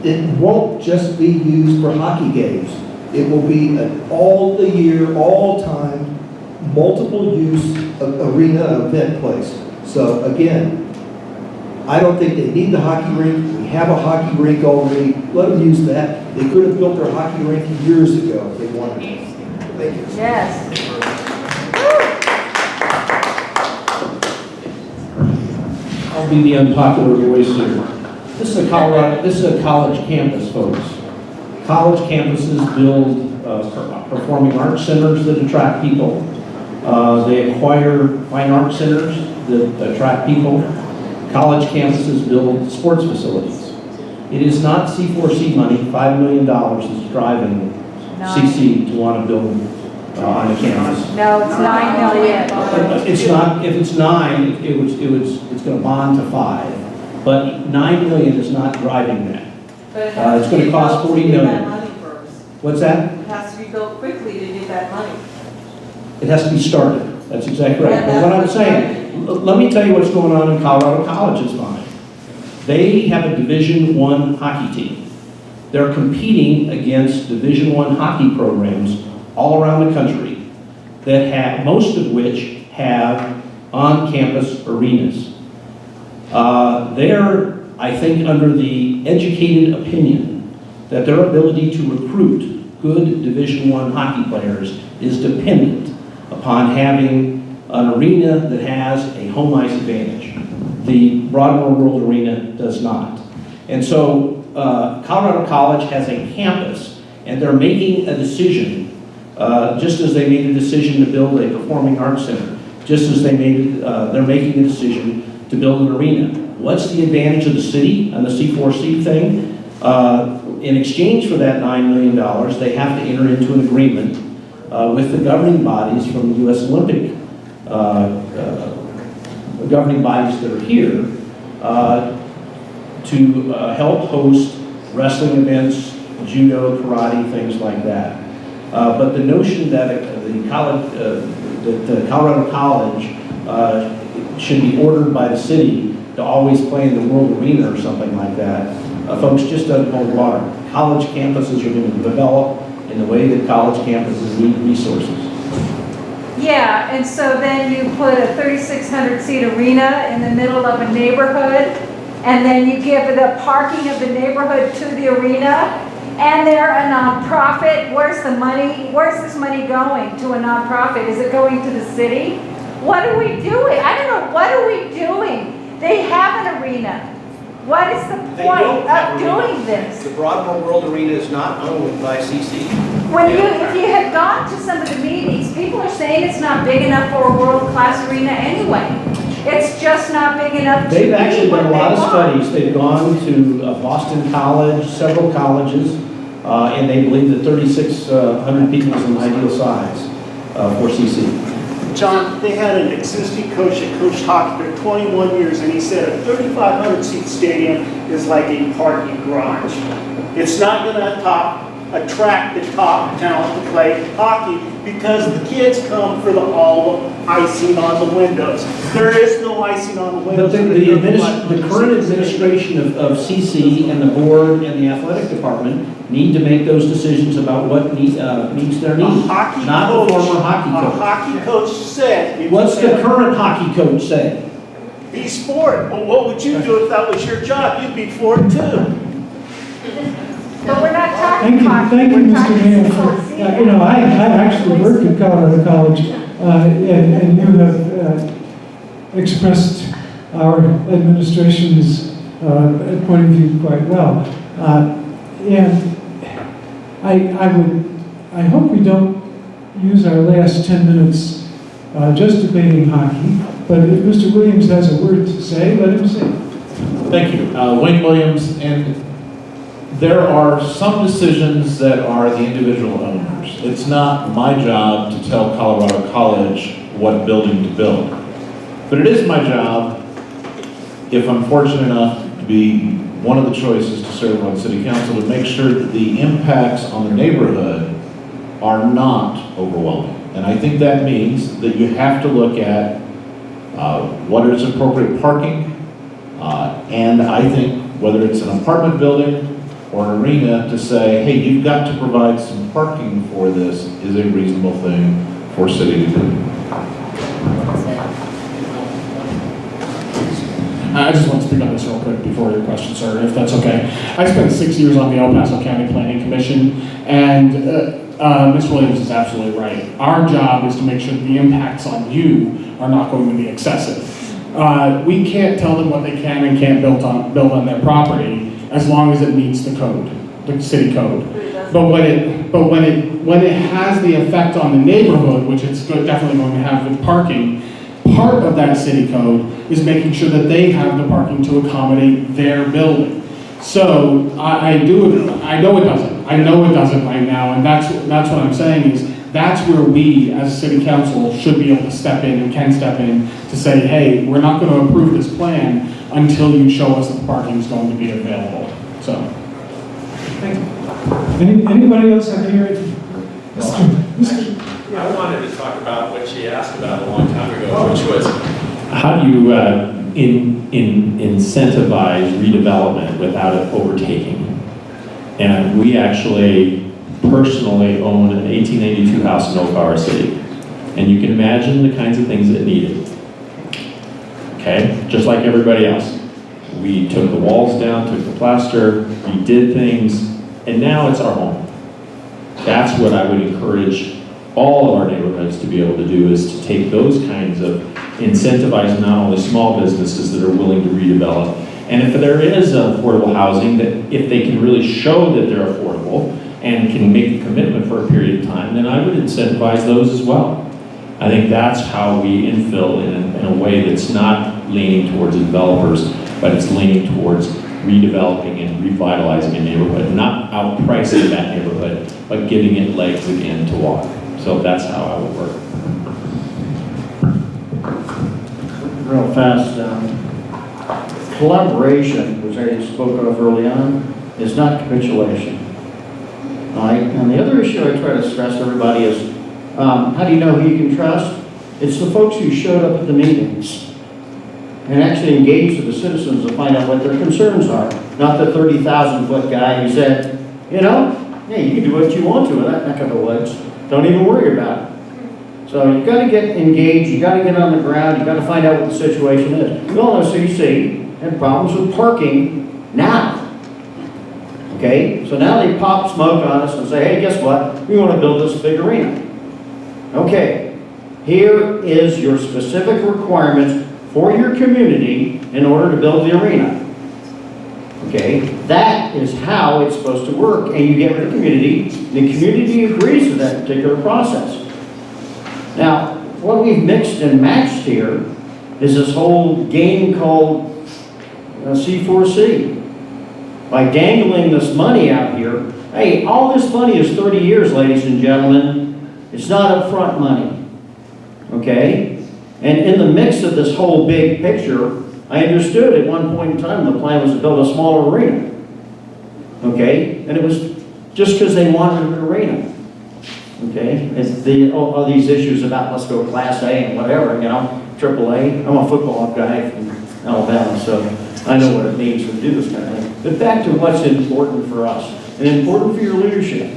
It won't just be used for hockey games. It will be an all the year, all time, multiple use arena event place. So again, I don't think they need the hockey rink. We have a hockey rink already. Let them use that. They could have built their hockey rink years ago if they wanted to. Thank you. Yes. I'll be the unpopular voice here. This is a college campus, folks. College campuses build performing arts centers that attract people. They acquire fine art centers that attract people. College campuses build sports facilities. It is not C4C money. $5 million is driving CC to want to build on the campus. No, it's 9 million. It's not, if it's 9, it's going to bond to 5. But 9 million is not driving that. But It's going to cost 40 that million. money first. What's that? It has to be built quickly to get that money. It has to be started. That's exactly right. But what I'm saying, let me tell you what's going on in Colorado College's mind. They have a Division I hockey team. They're competing against Division I hockey programs all around the country that have, most of which have on-campus arenas. They're, I think, under the educated opinion that their ability to recruit good Division I hockey players is dependent upon having an arena that has a home ice advantage. The Broadmoor World Arena does not. And so Colorado College has a campus, and they're making a decision, just as they made a decision to build a performing arts center, just as they're making a decision to build an arena. What's the advantage of the city on the C4C thing? In exchange for that $9 million, they have to enter into an agreement with the governing bodies from the U.S. Olympic governing bodies that are here to help host wrestling events, judo, karate, things like that. But the notion that the Colorado College should be ordered by the city to always play in the World Arena or something like that, folks, just doesn't hold water. College campuses are going to develop in the way that college campuses need resources. Yeah, and so then you put a 3,600 seat arena in the middle of a neighborhood, and then you give the parking of the neighborhood to the arena, and they're a nonprofit. Where's the money? Where's this money going to a nonprofit? Is it going to the city? What are we doing? I don't know. What are we doing? They have an arena. What is the point of doing this? The Broadmoor World Arena is not owned by CC. If you had gone to some of the meetings, people are saying it's not big enough for a world-class arena anyway. It's just not big enough to They've be actually what done a they lot of want. studies. They've gone to Boston College, several colleges, and they believe that 3,600 people is an ideal size for CC. John, they had an existing coach that coached hockey for 21 years, and he said a 3,500 seat stadium is like a parking garage. It's not going to attract the top talent to play hockey because the kids come for all the icing on the windows. There is no icing on the windows. But the current administration of CC and the board and the athletic department need to make those decisions about what meets their needs, not the former hockey A coach. hockey coach said. What's the current hockey coach say? He's for it. But what would you do if that was your job? You'd be for it too. But we're not talking hockey. Thank you, We're Mr. talking Mayor. sports. I actually worked at Colorado College, and you have expressed our administration's point of view quite well. And I hope we don't use our last 10 minutes just debating hockey, but if Mr. Williams has a word to say, let him say. Thank you. Wayne Williams, and there are some decisions that are the individual owners. It's not my job to tell Colorado College what building to build. But it is my job, if I'm fortunate enough to be one of the choices to serve on city council, to make sure that the impacts on the neighborhood are not overwhelming. And I think that means that you have to look at what is appropriate parking, and I think whether it's an apartment building or an arena, to say, hey, you've got to provide some parking for this is a reasonable thing for city to do. I just want to speak on this real quick before your question, sir, if that's okay. I spent 6 years on the El Paso County Planning Commission, and Ms. Williams is absolutely right. Our job is to make sure the impacts on you are not going to be excessive. We can't tell them what they can and can't build on their property as long as it meets the code, the city code. But when it has the effect on the neighborhood, which it's definitely going to have with parking, part of that city code is making sure that they have the parking to accommodate their building. So I know it doesn't. I know it doesn't right now, and that's what I'm saying is, that's where we, as city council, should be able to step in and can step in to say, hey, we're not going to approve this plan until you show us that parking is going to be available. So, thank you. Anybody else have any? I wanted to talk about what she asked about a long time ago, which was how do you incentivize redevelopment without it overtaking? And we actually personally own an 1892 house in Oak Harbor City. And you can imagine the kinds of things that need it. Okay, just like everybody else. We took the walls down, took the plaster, we did things, and now it's our home. That's what I would encourage all of our neighborhoods to be able to do, is to take those kinds of incentivize not only small businesses that are willing to redevelop, and if there is affordable housing, that if they can really show that they're affordable and can make a commitment for a period of time, then I would incentivize those as well. I think that's how we infill in a way that's not leaning towards developers, but it's leaning towards redeveloping and revitalizing a neighborhood, not outpricing that neighborhood, but giving it legs again to walk. So that's how I would work. Real fast, collaboration, which I spoke of early on, is not capitulation. And the other issue I try to stress to everybody is, how do you know who you can trust? It's the folks who showed up at the meetings and actually engaged with the citizens to find out what their concerns are. Not the 30,000-foot guy who said, you know, hey, you can do what you want to in that neck of the woods. Don't even worry about it. So you've got to get engaged, you've got to get on the ground, you've got to find out what the situation is. We all know CDC had problems with parking now. Okay, so now they pop smoke on us and say, hey, guess what? We want to build this big arena. Okay, here is your specific requirements for your community in order to build the arena. Okay, that is how it's supposed to work, and you get with the community agrees with that particular process. Now, what we've mixed and matched here is this whole game called C4C. By dangling this money out here, hey, all this money is 30 years, ladies and gentlemen. It's not upfront money, okay? And in the mix of this whole big picture, I understood at one point in time the plan was to build a smaller arena, okay? And it was just because they wanted an arena, okay? It's all these issues about let's go Class A and whatever, you know, AAA. I'm a football guy from Alabama, so I know what it means to do this kind of thing. But back to what's important for us and important for your leadership.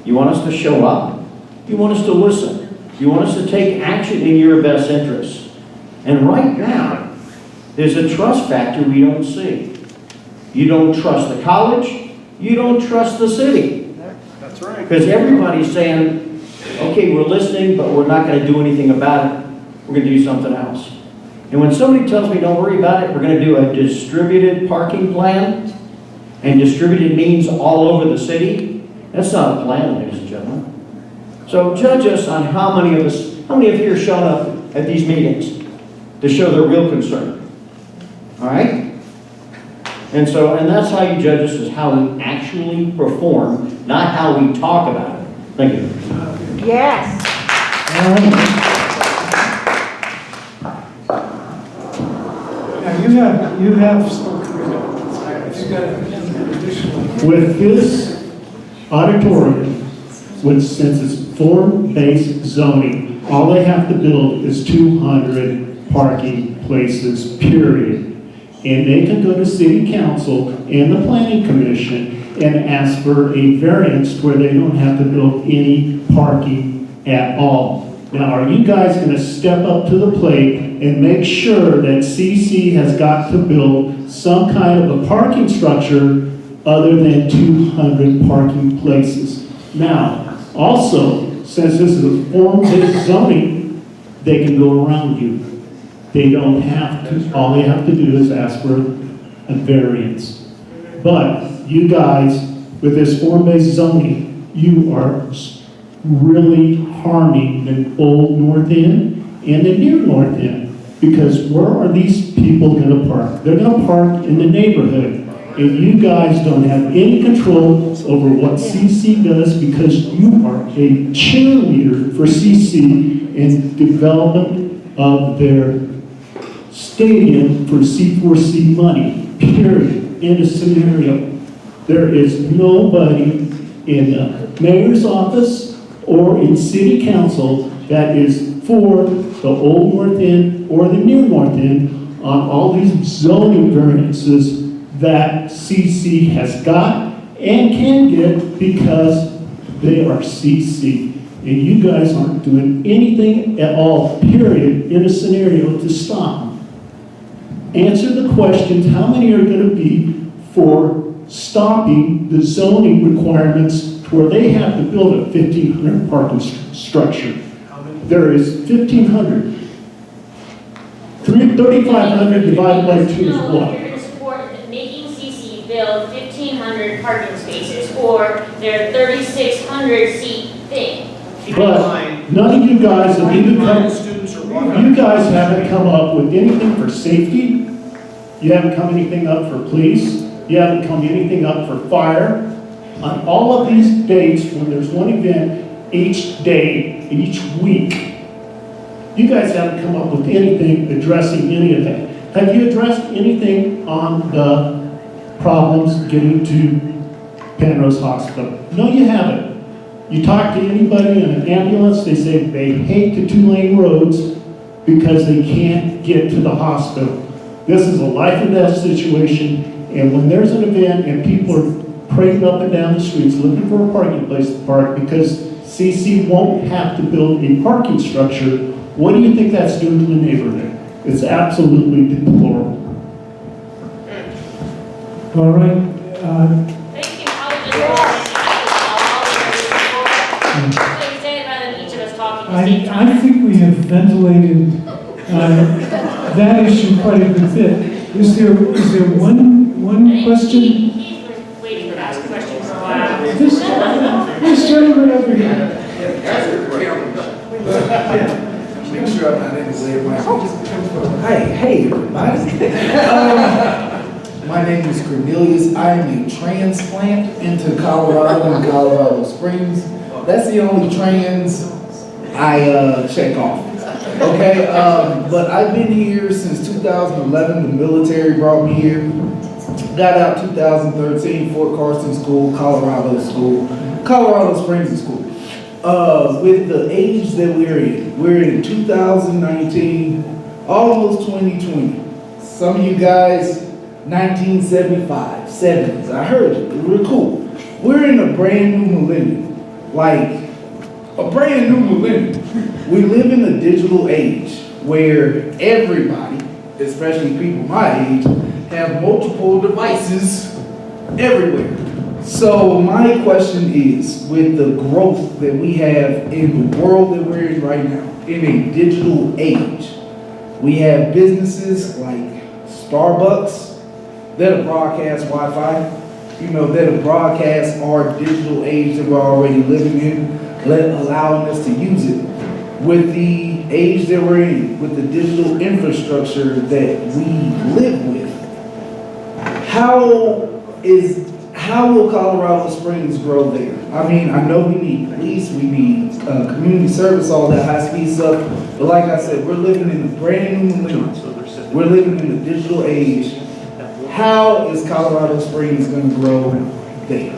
You want us to show up. You want us to listen. You want us to take action in your best interest. And right now, there's a trust factor we don't see. You don't trust the college. You don't trust the city. That's right. Because everybody's saying, okay, we're listening, but we're not going to do anything about it. We're going to do something else. And when somebody tells me, don't worry about it, we're going to do a distributed parking plan, and distributed means all over the city, that's not a plan, ladies and gentlemen. So judge us on how many of you are showing up at these meetings to show their real concern. All right? And that's how you judge us, is how we actually perform, not how we talk about it. Thank you. Yes. Now, you have spoken. With this auditorium, since it's form-based zoning, all they have to build is 200 parking places, period. And they can go to city council and the planning commission and ask for a variance where they don't have to build any parking at all. Now, are you guys going to step up to the plate and make sure that CC has got to build some kind of a parking structure other than 200 parking places? Now, also, since this is a form-based zoning, they can go around you. They don't have to. All they have to do is ask for a variance. But you guys, with this form-based zoning, you are really harming the old North End and the new North End. Because where are these people going to park? They're going to park in the neighborhood. and you guys don't have any control over what CC does because you are a cheerleader for CC in development of their stadium for C4C money, period, in a scenario. There is nobody in the mayor's office or in city council that is for the old North End or the new North End on all these zoning variances that CC has got and can get because they are CC. And you guys aren't doing anything at all, period, in a scenario to stop them. Answer the questions, how many are going to be for stopping the zoning requirements to where they have to build a 1,500 parking structure? There is 1,500. 3,500 divided by 2 is No, what? you're going to support making CC build 1,500 parking spaces for their 3,600 seat thing. But none of you guys have even come, Students are walking. you guys haven't come up with anything for safety. You haven't come anything up for police. You haven't come anything up for fire. On all of these dates, when there's one event each day, each week, you guys haven't come up with anything addressing any of that. Have you addressed anything on the problems getting to Penrose Hospital? No, you haven't. You talk to anybody in an ambulance, they say they hate the 2-lane roads because they can't get to the hospital. This is a life and death situation, and when there's an event and people are parading up and down the streets looking for a parking place to park because CC won't have to build a parking structure, what do you think that's doing to the neighborhood? It's absolutely deplorable. All right. Thank you. I would just like to say rather than each of us talking at the same I time. think we have ventilated that issue quite a good bit. Is there one question? He's been waiting to ask a question for a while. This gentleman over here. Make sure I'm not in the way. Hey, everybody. My name is Cornelius. I am a transplant into Colorado and Colorado Springs. That's the only trans I check off. Okay, but I've been here since 2011. The military brought me here. Got out 2013, Fort Carson School, Colorado Springs School. With the age that we're in 2019, almost 2020. Some of you guys, 1975, 70s, I heard you, we're cool. We're in a brand new millennium, like a brand new millennium. We live in a digital age where everybody, especially people my age, have multiple devices everywhere. So my question is, with the growth that we have in the world that we're in right now, in a digital age, we have businesses like Starbucks that'll broadcast Wi-Fi, that'll broadcast our digital age that we're already living in, allowing us to use it. With the age that we're in, with the digital infrastructure that we live with, how will Colorado Springs grow there? I mean, I know we need police, we need community service, all that high-speed stuff, but like I said, we're living in a brand new millennium. We're living in a digital age. How is Colorado Springs going to grow there?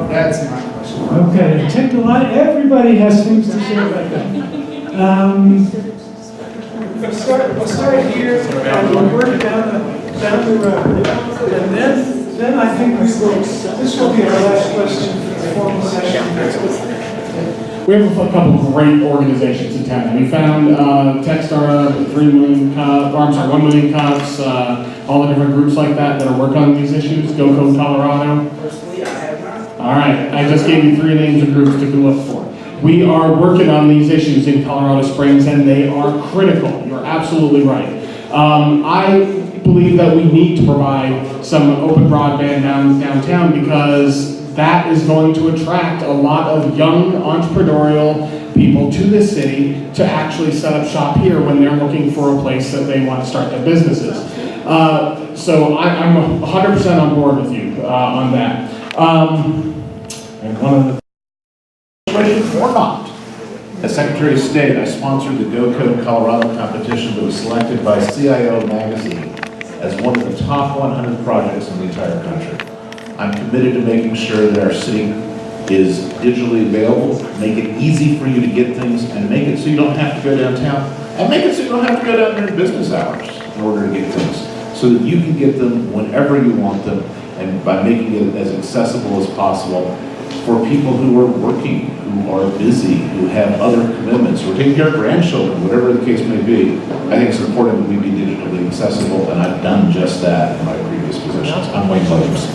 That's my question. Okay, take a lot. Everybody has things to say about that. We'll start here and we'll work down the road. And then I think this will be our last question for the formal session. We have a couple great organizations in town. We found Techstars, 1 Million Cups, all the different groups like that are working on these issues. Go Code Colorado. Personally, I have not. All right, I just gave you 3 names of groups to look for. We are working on these issues in Colorado Springs, and they are critical. You're absolutely right. I believe that we need to provide some open broadband downtown because that is going to attract a lot of young entrepreneurial people to this city to actually set up shop here when they're looking for a place that they want to start their businesses. So I'm 100% on board with you on that. And one of the Or not. As Secretary of State, I sponsored the Go Code Colorado competition that was selected by CIO Magazine as one of the top 100 projects in the entire country. I'm committed to making sure that our city is digitally available, make it easy for you to get things, and make it so you don't have to go downtown, and make it so you don't have to go down during business hours in order to get things, so that you can get them whenever you want them, and by making it as accessible as possible for people who are working, who are busy, who have other commitments, who are taking care of grandchildren, whatever the case may be. I think it's important that we be digitally accessible, and I've done just that in my previous positions. I'm Wayne Williams.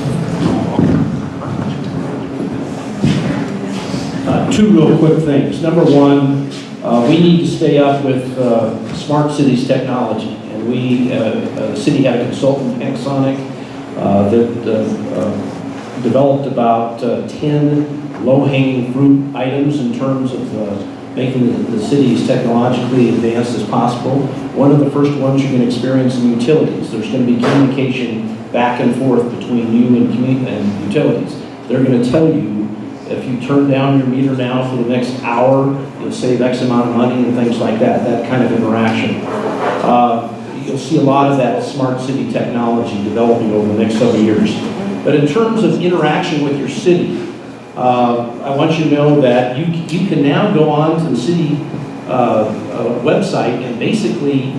Two real quick things. Number one, we need to stay up with smart cities technology. And we, the city had a consultant, Panasonic, that developed about 10 low-hanging fruit items in terms of making the city as technologically advanced as possible. One of the first ones you're going to experience in utilities. There's going to be communication back and forth between you and utilities. They're going to tell you, if you turn down your meter now for the next hour, you'll save X amount of money and things like that, that kind of interaction. You'll see a lot of that smart city technology developing over the next several years. But in terms of interaction with your city, I want you to know that you can now go on to the city website and basically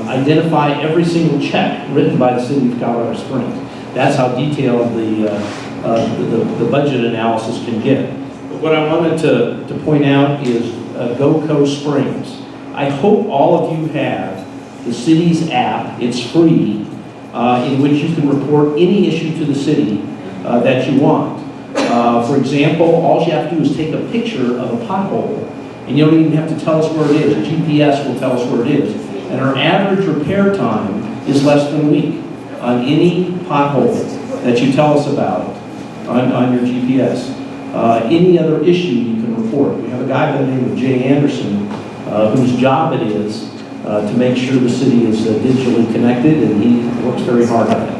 identify every single check written by the city of Colorado Springs. That's how detailed the budget analysis can get. But what I wanted to point out is GoCo Springs. I hope all of you have the city's app. It's free, in which you can report any issue to the city that you want. For example, all you have to do is take a picture of a pothole, and you don't even have to tell us where it is. A GPS will tell us where it is. And our average repair time is less than a week on any pothole that you tell us about on your GPS. Any other issue you can report. We have a guy by the name of Jay Anderson, whose job it is to make sure the city is digitally connected, and he works very hard on it.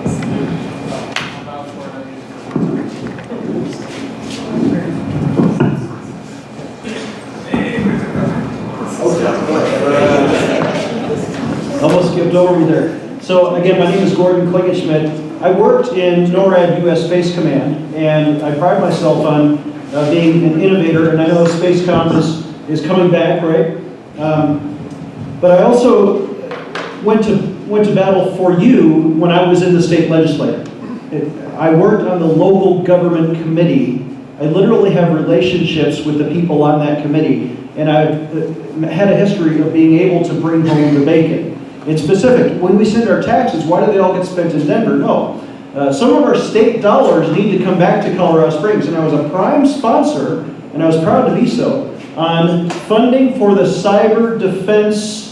Almost skipped over me there. So again, my name is Gordon Klingenschmidt. I worked in NORAD U.S. Space Command, and I pride myself on being an innovator, and I know SpaceCom is coming back, right? But I also went to battle for you when I was in the state legislature. I worked on the local government committee. I literally have relationships with the people on that committee, and I've had a history of being able to bring home the bacon. In specific, when we send our taxes, why do they all get spent in Denver? No. Some of our state dollars need to come back to Colorado Springs, and I was a prime sponsor, and I was proud to be so, on funding for the Cyber Defense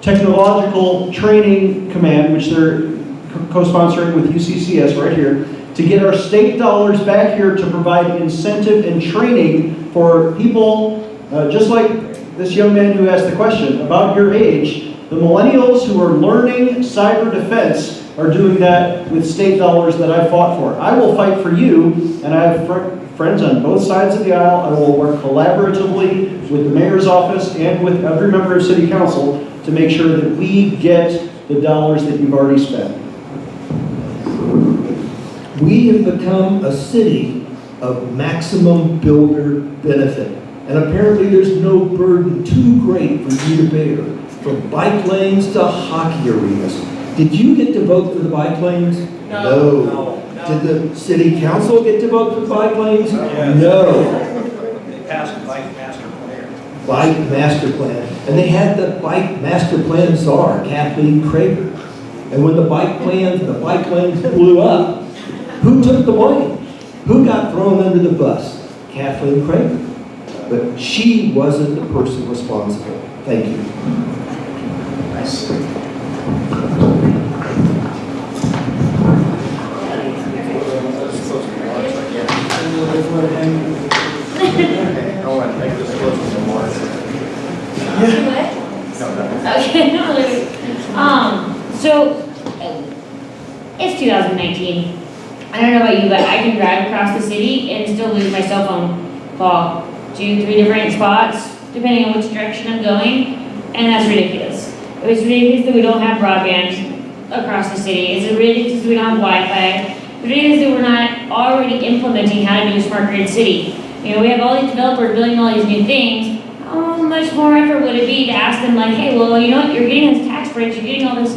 Technological Training Command, which they're co-sponsoring with UCCS right here, to get our state dollars back here to provide incentive and training for people just like this young man who asked the question about your age. The millennials who are learning cyber defense are doing that with state dollars that I fought for. I will fight for you, and I have friends on both sides of the aisle. I will work collaboratively with the mayor's office and with every member of city council to make sure that we get the dollars that you've already spent. We have become a city of maximum builder benefit. And apparently there's no burden too great for you to bear. From bike lanes to hockey arenas. Did you get to vote for the bike lanes? No. Did the city council get to vote for bike lanes? No. They passed the bike master plan. Bike master plan. And they had the bike master plan czar, Kathleen Krager. And when the bike plans and the bike lanes blew up, who took the blame? Who got thrown under the bus? Kathleen Krager. But she wasn't the person responsible. Thank you. Okay. So it's 2019. I don't know about you, but I can drive across the city and still lose my cell phone call 2-3 different spots, depending on which direction I'm going, and that's ridiculous. It's ridiculous that we don't have broadband across the city. It's ridiculous that we don't have Wi-Fi. It's ridiculous that we're not already implementing how to do a smart grid city. You know, we have all these developers building all these new things. How much more effort would it be to ask them, like, hey, well, you know what, you're getting this tax breaks, you're getting all this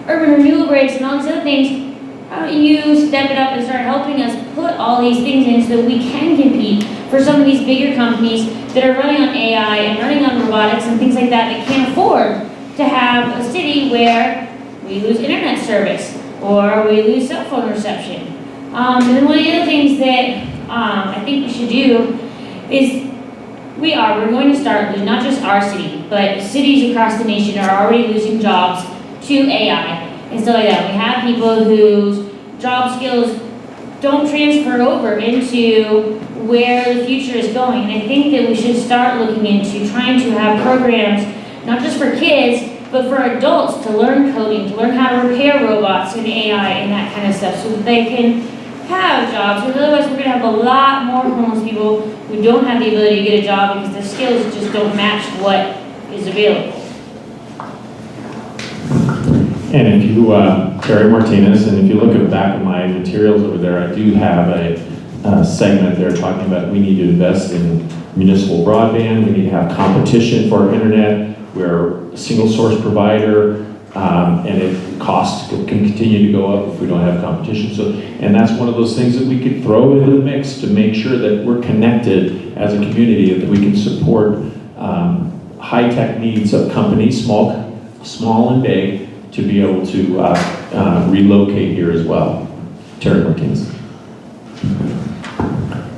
urban renewal breaks and all these other things. How don't you step it up and start helping us put all these things in so that we can compete for some of these bigger companies that are running on AI and running on robotics and things like that can't afford to have a city where we lose internet service or we lose cell phone reception. And then one of the other things that I think we should do is we're going to start, not just our city, but cities across the nation are already losing jobs to AI and stuff like that. We have people whose job skills don't transfer over into where the future is going. And I think that we should start looking into trying to have programs, not just for kids, but for adults to learn coding, to learn how to repair robots and AI and that kind of stuff so that they can have jobs. Because otherwise we're going to have a lot more homeless people who don't have the ability to get a job because their skills just don't match what is available. And if you, Terry Martinez, and if you look at the back of my materials over there, I do have a segment there talking about we need to invest in municipal broadband, we need to have competition for our internet, we're a single source provider, and costs can continue to go up if we don't have competition. So, and that's one of those things that we could throw into the mix to make sure that we're connected as a community, that we can support high-tech needs of companies, small and big, to be able to relocate here as well. Terry Martinez.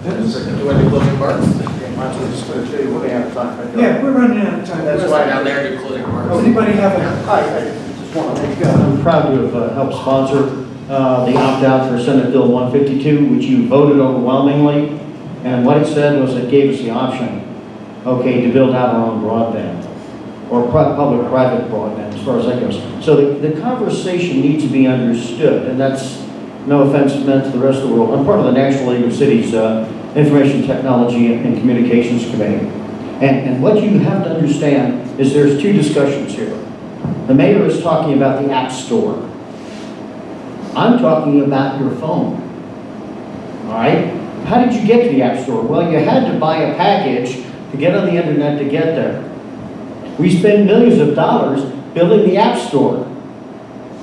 Do any closing remarks? I'm just going to tell you, we're running out of time. Yeah, we're running out of time. That's why down there do closing remarks. Anybody have a? I just want to thank, I'm proud to have helped sponsor the opt-out for Senate Bill 152, which you voted overwhelmingly. And what it said was it gave us the option, okay, to build out our own broadband, or public-private broadband, as far as that goes. So the conversation needs to be understood, and that's no offense meant to the rest of the world. I'm part of the National League of Cities Information Technology and Communications Committee. And what you have to understand is there's two discussions here. The mayor is talking about the App Store. I'm talking about your phone. All right? How did you get to the App Store? Well, you had to buy a package to get on the internet to get there. We spend millions of dollars building the App Store,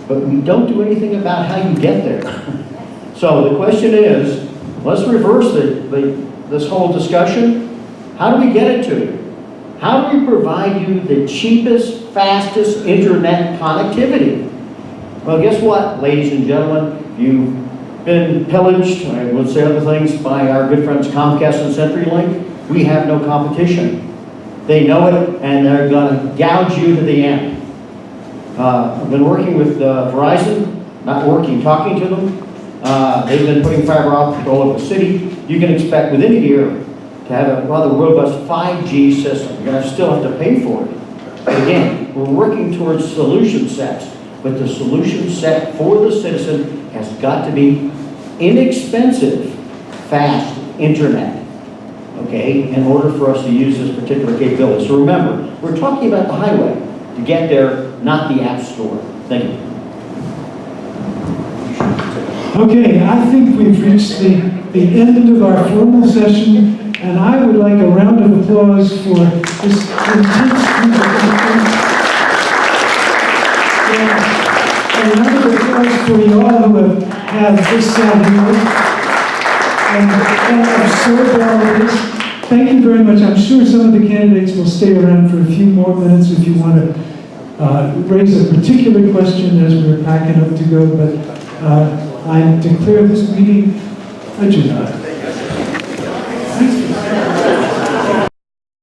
but we don't do anything about how you get there. So the question is, let's reverse this whole discussion. How do we get it to you? How do we provide you the cheapest, fastest internet connectivity? Well, guess what, ladies and gentlemen? You've been pillaged, I would say other things, by our good friends Comcast and CenturyLink. We have no competition. They know it, and they're going to gouge you to the end. I've been working with Verizon, talking to them. They've been putting fiber optic all over the city. You can expect within a year to have a rather robust 5G system. You're going to still have to pay for it. But again, we're working towards solution sets, but the solution set for the citizen has got to be inexpensive, fast internet. Okay, in order for us to use this particular capability. So remember, we're talking about the highway to get there, not the App Store. Thank you. Okay, I think we've reached the end of our formal session, and I would like a round of applause for this intense group of people. And a round of applause for you all who have this side here. And absorbed all of this. Thank you very much. I'm sure some of the candidates will stay around for a few more minutes if you want to raise a particular question as we're packing up to go, but I declare this meeting adjourned. Thanks.